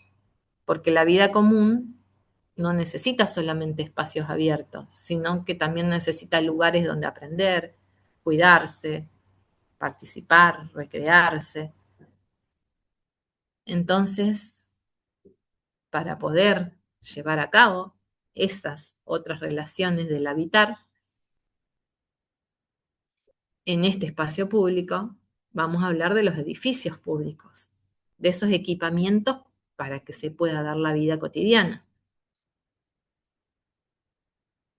porque la vida común no necesita solamente espacios abiertos, sino que también necesita lugares donde aprender, cuidarse, participar, recrearse. Entonces, para poder llevar a cabo esas otras relaciones del habitar en este espacio público, vamos a hablar de los edificios públicos, de esos equipamientos para que se pueda dar la vida cotidiana.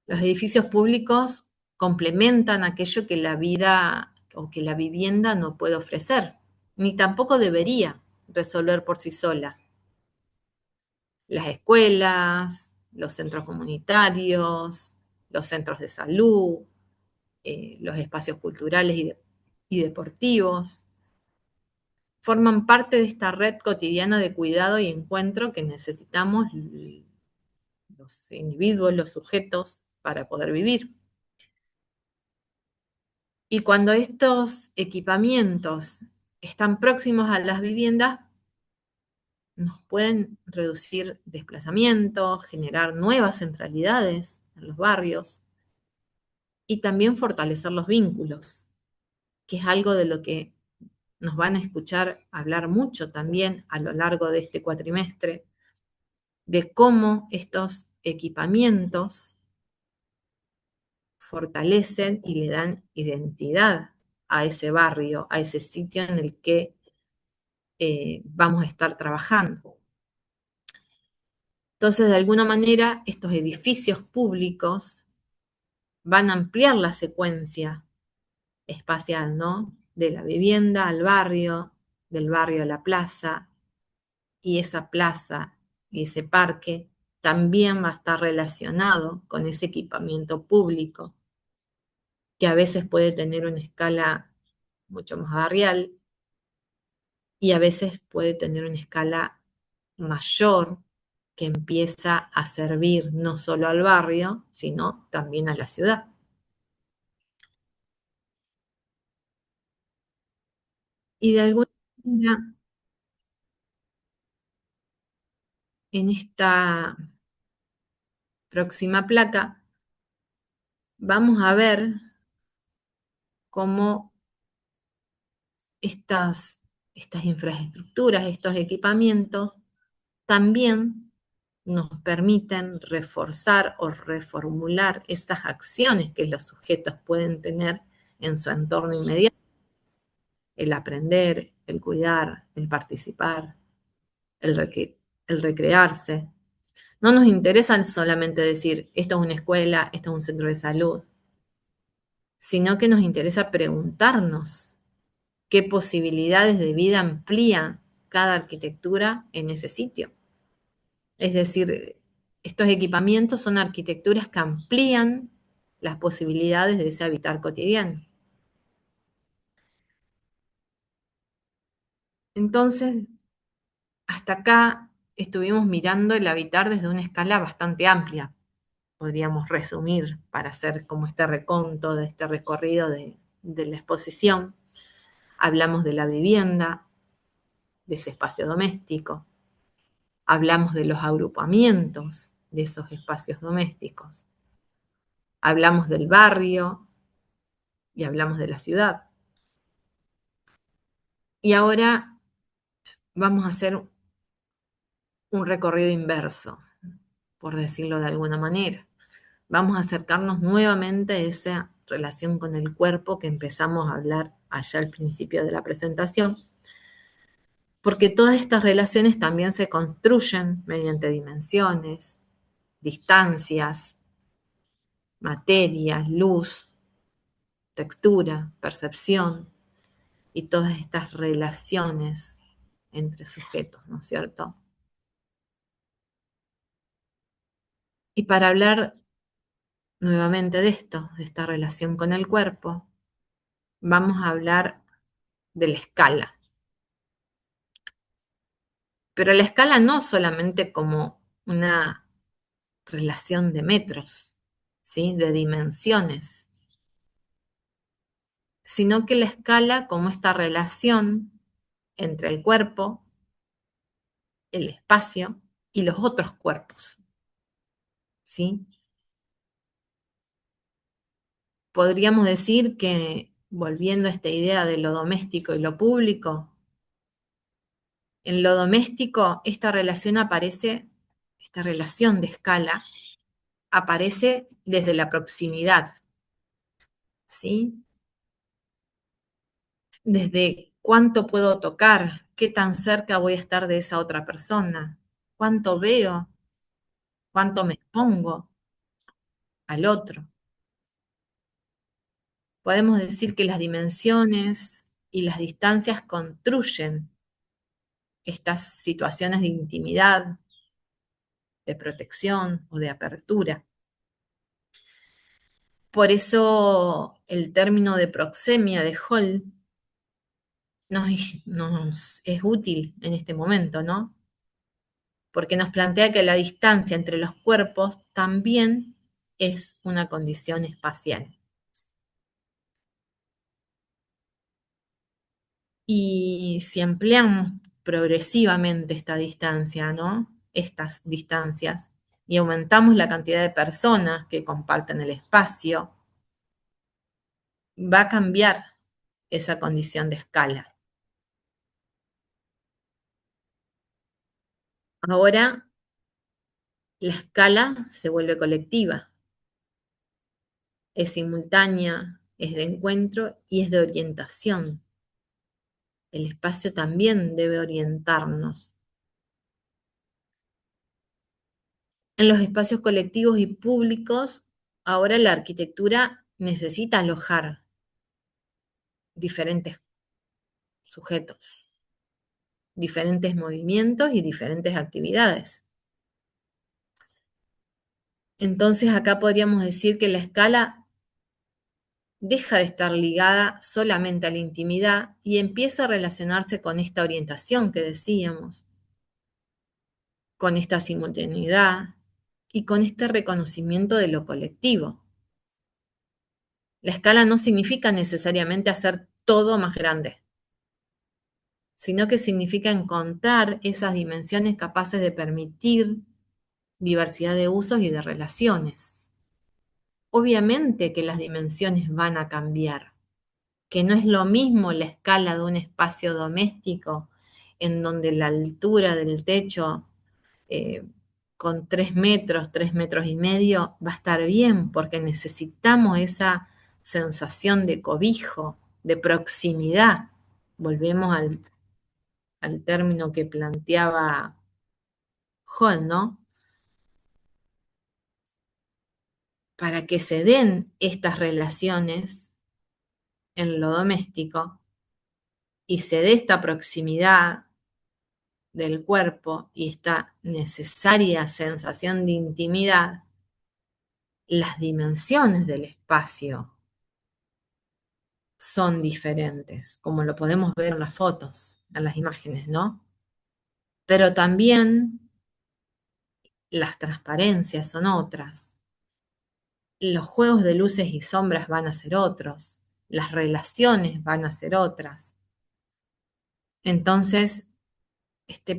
Los edificios públicos complementan aquello que la vida o que la vivienda no puede ofrecer, ni tampoco debería resolver por sí sola. Las escuelas, los centros comunitarios, los centros de salud, los espacios culturales y deportivos, forman parte de esta red cotidiana de cuidado y encuentro que necesitamos los individuos, los sujetos, para poder vivir. Y cuando estos equipamientos están próximos a las viviendas, nos pueden reducir desplazamientos, generar nuevas centralidades en los barrios y también fortalecer los vínculos, que es algo de lo que nos van a escuchar hablar mucho también a lo largo de este cuatrimestre, de cómo estos equipamientos fortalecen y le dan identidad a ese barrio, a ese sitio en el que vamos a estar trabajando. Entonces, de alguna manera, estos edificios públicos van a ampliar la secuencia espacial, ¿no? De la vivienda al barrio, del barrio a la plaza, y esa plaza y ese parque también va a estar relacionado con ese equipamiento público, que a veces puede tener una escala mucho más barrial y a veces puede tener una escala mayor que empieza a servir no solo al barrio, sino también a la ciudad. Y de alguna manera, en esta próxima placa, vamos a ver cómo estas infraestructuras, estos equipamientos, también nos permiten reforzar o reformular esas acciones que los sujetos pueden tener en su entorno inmediato, el aprender, el cuidar, el participar, el, el recrearse. No nos interesa solamente decir, esto es una escuela, esto es un centro de salud, sino que nos interesa preguntarnos qué posibilidades de vida amplía cada arquitectura en ese sitio. Es decir, estos equipamientos son arquitecturas que amplían las posibilidades de ese habitar cotidiano. Entonces, hasta acá estuvimos mirando el habitar desde una escala bastante amplia. Podríamos resumir para hacer como este reconto de este recorrido de la exposición. Hablamos de la vivienda, de ese espacio doméstico. Hablamos de los agrupamientos de esos espacios domésticos. Hablamos del barrio y hablamos de la ciudad. Y ahora vamos a hacer un recorrido inverso, por decirlo de alguna manera. Vamos a acercarnos nuevamente a esa relación con el cuerpo que empezamos a hablar allá al principio de la presentación, porque todas estas relaciones también se construyen mediante dimensiones, distancias, materias, luz, textura, percepción y todas estas relaciones entre sujetos, ¿no es cierto? Y para hablar nuevamente de esto, de esta relación con el cuerpo, vamos a hablar de la escala. Pero la escala no solamente como una relación de metros, ¿sí? De dimensiones, sino que la escala como esta relación entre el cuerpo, el espacio y los otros cuerpos, ¿sí? Podríamos decir que, volviendo a esta idea de lo doméstico y lo público, en lo doméstico esta relación aparece, esta relación de escala, aparece desde la proximidad, ¿sí? Desde cuánto puedo tocar, qué tan cerca voy a estar de esa otra persona, cuánto veo, cuánto me expongo al otro. Podemos decir que las dimensiones y las distancias construyen estas situaciones de intimidad, de protección o de apertura. Por eso el término de proxemia de Hall nos es útil en este momento, ¿no? Porque nos plantea que la distancia entre los cuerpos también es una condición espacial. Y si ampliamos progresivamente esta distancia, ¿no? Estas distancias, y aumentamos la cantidad de personas que comparten el espacio, va a cambiar esa condición de escala. Ahora la escala se vuelve colectiva. es simultánea, es de encuentro y es de orientación. El espacio también debe orientarnos. En los espacios colectivos y públicos, ahora la arquitectura necesita alojar diferentes sujetos, diferentes movimientos y diferentes actividades. Entonces acá podríamos decir que la escala deja de estar ligada solamente a la intimidad y empieza a relacionarse con esta orientación que decíamos, con esta simultaneidad y con este reconocimiento de lo colectivo. La escala no significa necesariamente hacer todo más grande, sino que significa encontrar esas dimensiones capaces de permitir diversidad de usos y de relaciones. Obviamente que las dimensiones van a cambiar, que no es lo mismo la escala de un espacio doméstico en donde la altura del techo con 3 metros, 3,5 metros va a estar bien, porque necesitamos esa sensación de cobijo, de proximidad. Volvemos al término que planteaba Hall, ¿no? Para que se den estas relaciones en lo doméstico y se dé esta proximidad del cuerpo y esta necesaria sensación de intimidad, las dimensiones del espacio son diferentes, como lo podemos ver en las fotos, en las imágenes, ¿no? Pero también las transparencias son otras, los juegos de luces y sombras van a ser otros, las relaciones van a ser otras. Entonces,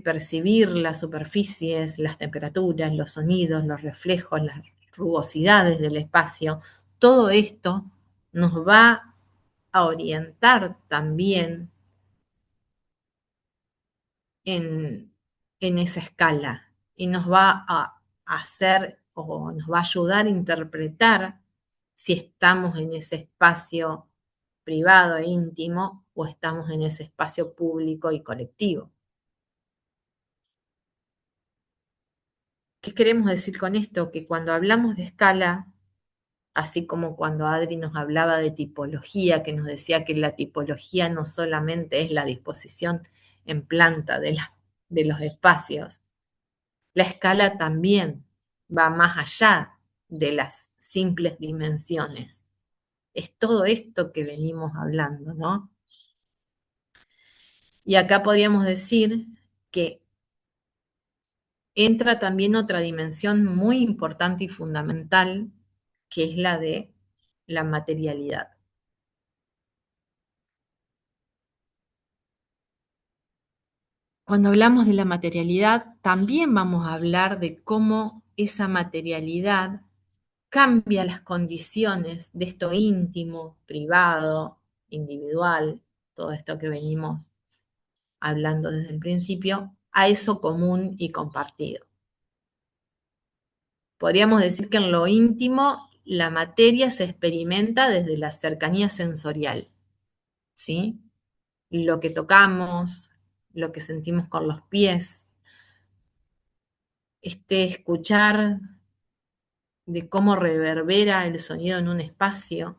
percibir las superficies, las temperaturas, los sonidos, los reflejos, las rugosidades del espacio, todo esto nos va a orientar también en, en esa escala y nos va a hacer o nos va a ayudar a interpretar si estamos en ese espacio privado e íntimo o estamos en ese espacio público y colectivo. ¿Qué queremos decir con esto? Que cuando hablamos de escala, así como cuando Adri nos hablaba de tipología, que nos decía que la tipología no solamente es la disposición en planta de los espacios, la escala también va más allá de las simples dimensiones. Es todo esto que venimos hablando, ¿no? Y acá podríamos decir que entra también otra dimensión muy importante y fundamental, que es la de la materialidad. Cuando hablamos de la materialidad, también vamos a hablar de cómo esa materialidad cambia las condiciones de esto íntimo, privado, individual, todo esto que venimos hablando desde el principio, a eso común y compartido. Podríamos decir que en lo íntimo la materia se experimenta desde la cercanía sensorial, ¿sí? Lo que tocamos, lo que sentimos con los pies, escuchar de cómo reverbera el sonido en un espacio.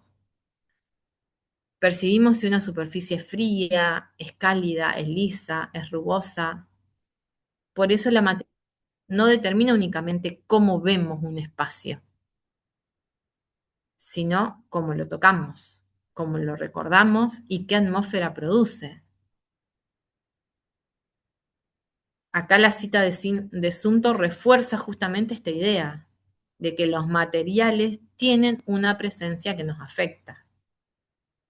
Percibimos si una superficie es fría, es cálida, es lisa, es rugosa. Por eso la materia no determina únicamente cómo vemos un espacio, sino cómo lo tocamos, cómo lo recordamos y qué atmósfera produce. Acá la cita de Sunto refuerza justamente esta idea de que los materiales tienen una presencia que nos afecta.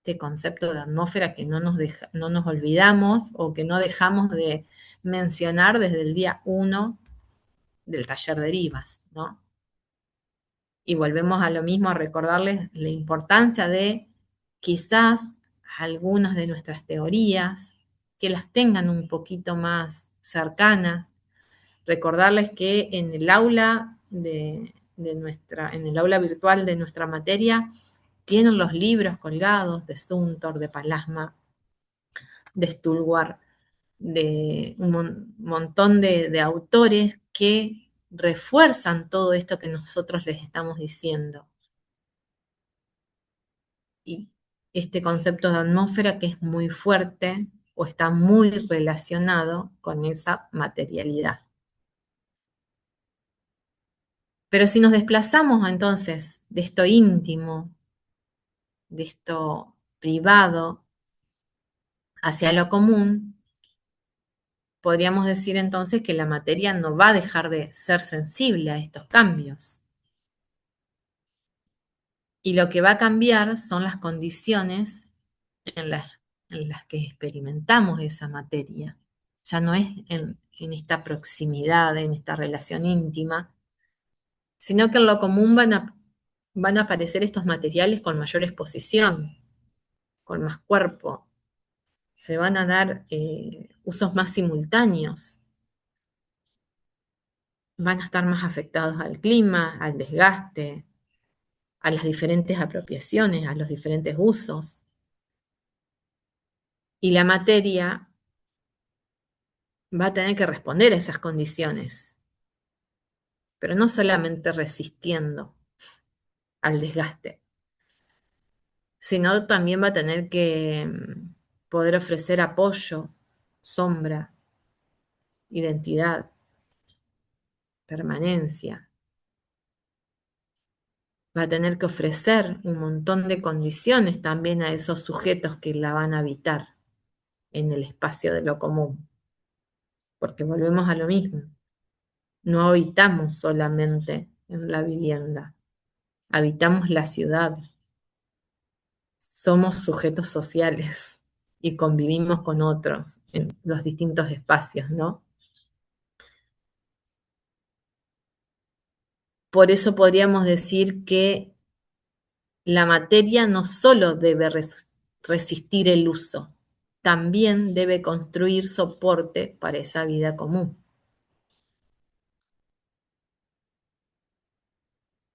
Este concepto de atmósfera que no nos olvidamos o que no dejamos de mencionar desde el día 1 del taller de derivas, ¿no? Y volvemos a lo mismo, a recordarles la importancia de quizás algunas de nuestras teorías, que las tengan un poquito más cercanas, recordarles que en el aula en el aula virtual de nuestra materia tienen los libros colgados de Suntor, de Palasma, de Stulwar, de un montón de autores que refuerzan todo esto que nosotros les estamos diciendo. Y este concepto de atmósfera que es muy fuerte o está muy relacionado con esa materialidad. Pero si nos desplazamos entonces de esto íntimo, de esto privado, hacia lo común, podríamos decir entonces que la materia no va a dejar de ser sensible a estos cambios. Y lo que va a cambiar son las condiciones en las que experimentamos esa materia. Ya no es en esta proximidad, en esta relación íntima, sino que en lo común van a aparecer estos materiales con mayor exposición, con más cuerpo. Se van a dar usos más simultáneos. Van a estar más afectados al clima, al desgaste, a las diferentes apropiaciones, a los diferentes usos. Y la materia va a tener que responder a esas condiciones, pero no solamente resistiendo al desgaste, sino también va a tener que poder ofrecer apoyo, sombra, identidad, permanencia. Va a tener que ofrecer un montón de condiciones también a esos sujetos que la van a habitar en el espacio de lo común, porque volvemos a lo mismo. No habitamos solamente en la vivienda, habitamos la ciudad, somos sujetos sociales y convivimos con otros en los distintos espacios, ¿no? Por eso podríamos decir que la materia no solo debe resistir el uso, también debe construir soporte para esa vida común.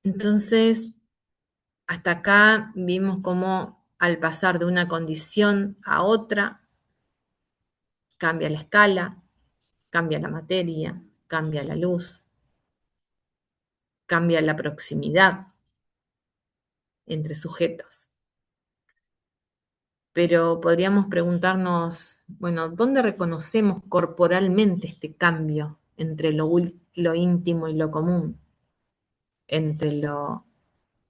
Entonces, hasta acá vimos cómo al pasar de una condición a otra, cambia la escala, cambia la materia, cambia la luz, cambia la proximidad entre sujetos. Pero podríamos preguntarnos, bueno, ¿dónde reconocemos corporalmente este cambio entre lo íntimo y lo común, entre lo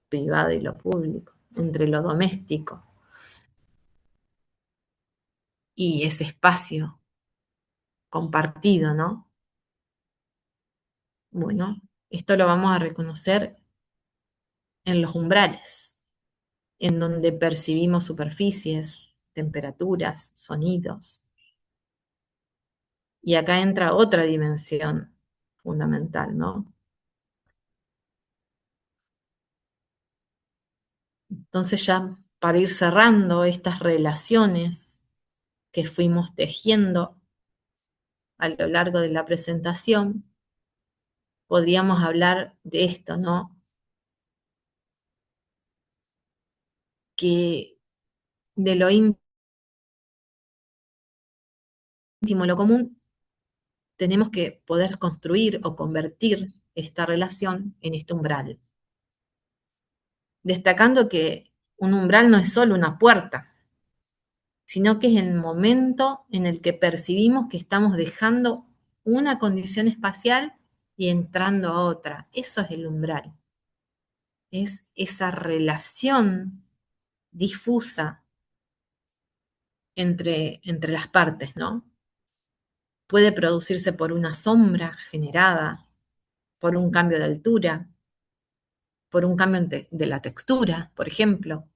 privado y lo público, entre lo doméstico y ese espacio compartido, ¿no? Bueno, esto lo vamos a reconocer en los umbrales, en donde percibimos superficies, temperaturas, sonidos. Y acá entra otra dimensión fundamental, ¿no? Entonces ya para ir cerrando estas relaciones que fuimos tejiendo a lo largo de la presentación, podríamos hablar de esto, ¿no? Que de lo íntimo, lo común, tenemos que poder construir o convertir esta relación en este umbral. Destacando que un umbral no es solo una puerta, sino que es el momento en el que percibimos que estamos dejando una condición espacial y entrando a otra. Eso es el umbral. Es esa relación difusa entre las partes, ¿no? Puede producirse por una sombra generada, por un cambio de altura, por un cambio de la textura, por ejemplo,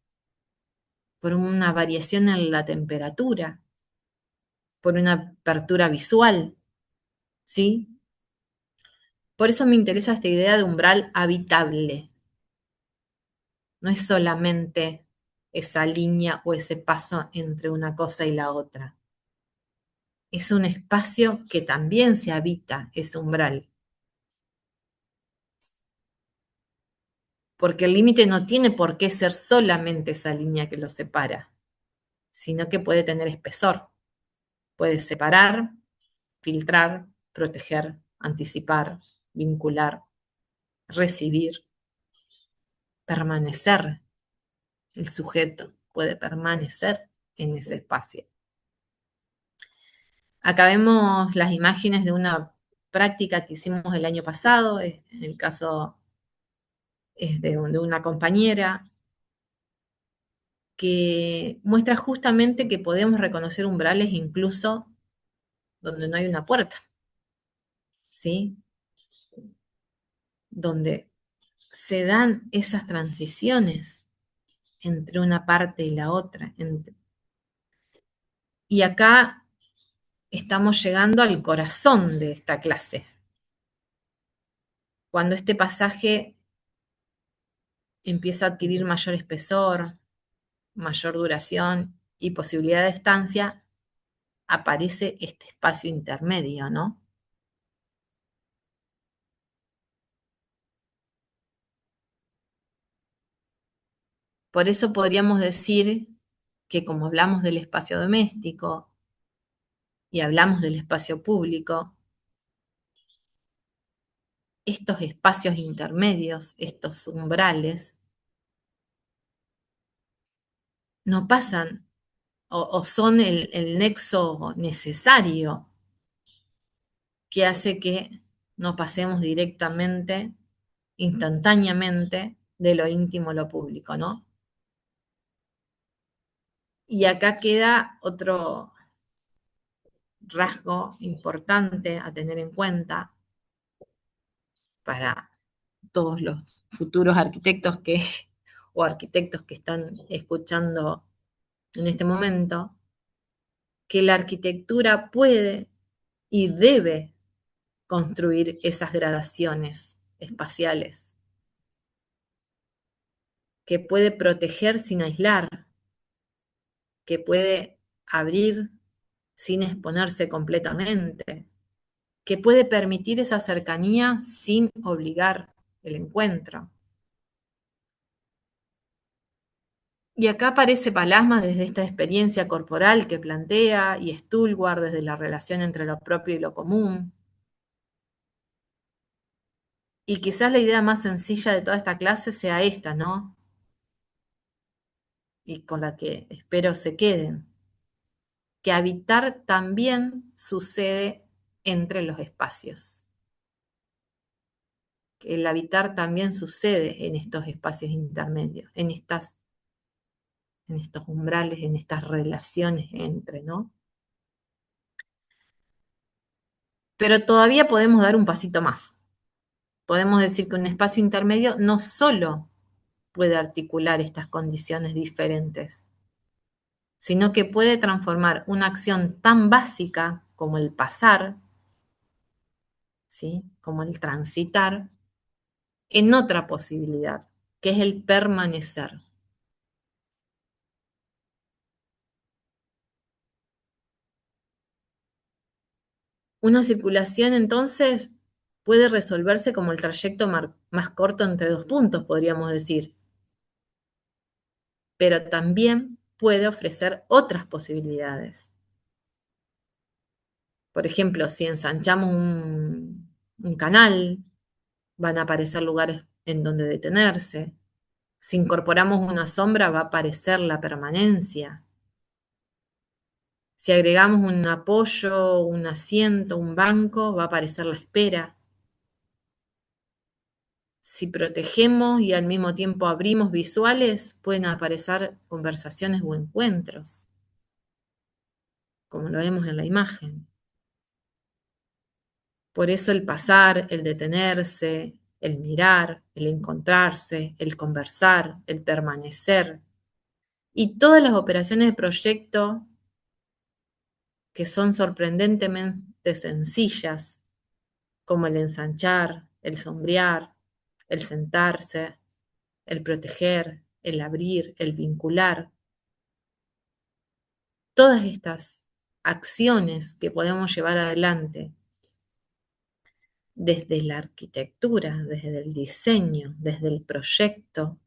por una variación en la temperatura, por una apertura visual, ¿sí? Por eso me interesa esta idea de umbral habitable. No es solamente esa línea o ese paso entre una cosa y la otra. Es un espacio que también se habita, ese umbral. porque el límite no tiene por qué ser solamente esa línea que lo separa, sino que puede tener espesor. Puede separar, filtrar, proteger, anticipar, vincular, recibir, permanecer. El sujeto puede permanecer en ese espacio. Acá vemos las imágenes de una práctica que hicimos el año pasado, en el caso es de una compañera, que muestra justamente que podemos reconocer umbrales incluso donde no hay una puerta, ¿sí? Donde se dan esas transiciones entre una parte y la otra. Y acá estamos llegando al corazón de esta clase, cuando este pasaje empieza a adquirir mayor espesor, mayor duración y posibilidad de estancia, aparece este espacio intermedio, ¿no? Por eso podríamos decir que como hablamos del espacio doméstico y hablamos del espacio público, estos espacios intermedios, estos umbrales, no pasan o son el nexo necesario que hace que no pasemos directamente, instantáneamente, de lo íntimo a lo público, ¿no? Y acá queda otro rasgo importante a tener en cuenta para todos los futuros arquitectos o arquitectos que están escuchando en este momento, que la arquitectura puede y debe construir esas gradaciones espaciales, que puede proteger sin aislar, que puede abrir sin exponerse completamente, que puede permitir esa cercanía sin obligar el encuentro. Y acá aparece Palasma desde esta experiencia corporal que plantea y Stulwar desde la relación entre lo propio y lo común. Y quizás la idea más sencilla de toda esta clase sea esta, ¿no? Y con la que espero se queden. Que habitar también sucede entre los espacios. Que el habitar también sucede en estos espacios intermedios, en estos umbrales, en estas relaciones entre, ¿no? Pero todavía podemos dar un pasito más. Podemos decir que un espacio intermedio no solo puede articular estas condiciones diferentes, sino que puede transformar una acción tan básica como el pasar, ¿sí? Como el transitar, en otra posibilidad, que es el permanecer. Una circulación entonces puede resolverse como el trayecto más corto entre dos puntos, podríamos decir, pero también puede ofrecer otras posibilidades. Por ejemplo, si ensanchamos un canal, van a aparecer lugares en donde detenerse. Si incorporamos una sombra, va a aparecer la permanencia. Si agregamos un apoyo, un asiento, un banco, va a aparecer la espera. Si protegemos y al mismo tiempo abrimos visuales, pueden aparecer conversaciones o encuentros, como lo vemos en la imagen. Por eso el pasar, el detenerse, el mirar, el encontrarse, el conversar, el permanecer y todas las operaciones de proyecto que son sorprendentemente sencillas, como el ensanchar, el sombrear, el sentarse, el proteger, el abrir, el vincular. Todas estas acciones que podemos llevar adelante desde la arquitectura, desde el diseño, desde el proyecto,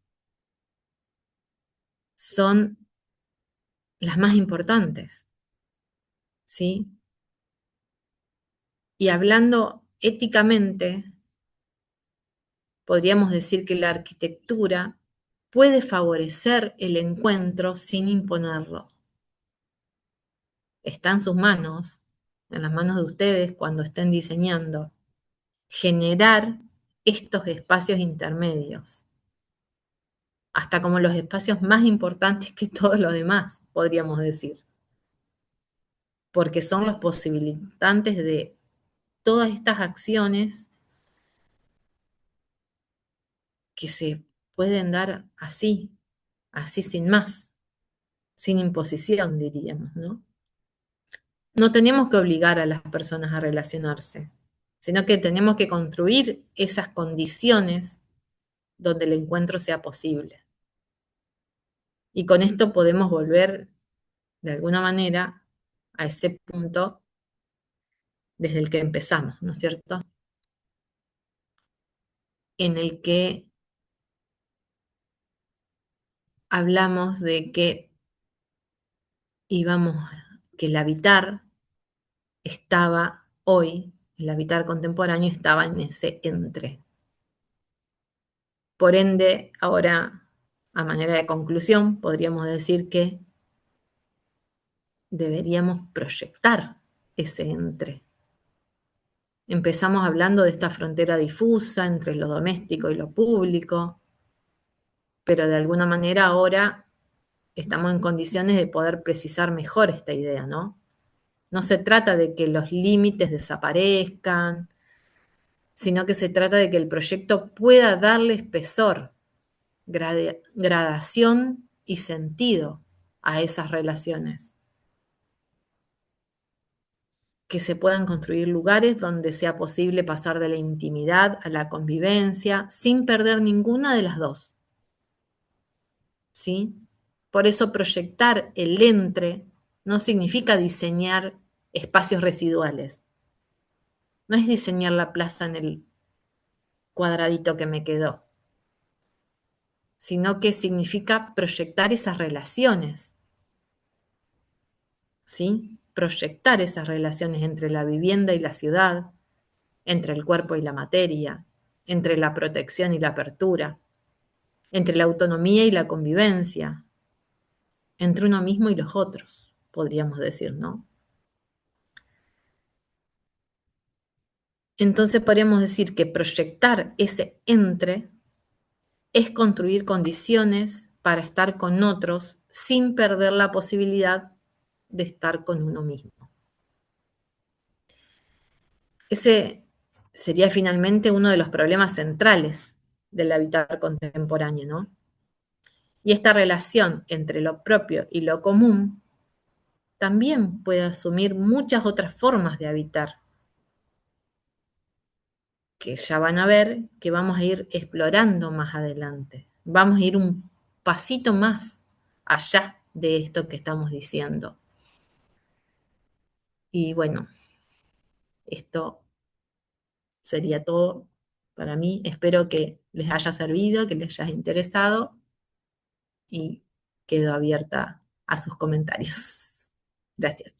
son las más importantes, ¿sí? Y hablando éticamente, podríamos decir que la arquitectura puede favorecer el encuentro sin imponerlo. Está en sus manos, en las manos de ustedes cuando estén diseñando, generar estos espacios intermedios, hasta como los espacios más importantes que todo lo demás, podríamos decir, porque son los posibilitantes de todas estas acciones que se pueden dar así, así sin más, sin imposición, diríamos, ¿no? No tenemos que obligar a las personas a relacionarse, sino que tenemos que construir esas condiciones donde el encuentro sea posible. Y con esto podemos volver, de alguna manera, a ese punto desde el que empezamos, ¿no es cierto? En el que hablamos de que íbamos, que el habitar estaba hoy, el habitar contemporáneo estaba en ese entre. Por ende, ahora, a manera de conclusión, podríamos decir que deberíamos proyectar ese entre. Empezamos hablando de esta frontera difusa entre lo doméstico y lo público, pero de alguna manera ahora estamos en condiciones de poder precisar mejor esta idea, ¿no? No se trata de que los límites desaparezcan, sino que se trata de que el proyecto pueda darle espesor, gradación y sentido a esas relaciones. Que se puedan construir lugares donde sea posible pasar de la intimidad a la convivencia sin perder ninguna de las dos. ¿Sí? Por eso proyectar el entre no significa diseñar espacios residuales. No es diseñar la plaza en el cuadradito que me quedó, sino que significa proyectar esas relaciones, ¿sí? Proyectar esas relaciones entre la vivienda y la ciudad, entre el cuerpo y la materia, entre la protección y la apertura, entre la autonomía y la convivencia, entre uno mismo y los otros, podríamos decir, ¿no? Entonces podríamos decir que proyectar ese entre es construir condiciones para estar con otros sin perder la posibilidad de estar con uno mismo. Ese sería finalmente uno de los problemas centrales del habitar contemporáneo, ¿no? Y esta relación entre lo propio y lo común también puede asumir muchas otras formas de habitar, que ya van a ver que vamos a ir explorando más adelante. Vamos a ir un pasito más allá de esto que estamos diciendo. Y bueno, esto sería todo para mí. Espero que les haya servido, que les haya interesado y quedo abierta a sus comentarios. Gracias.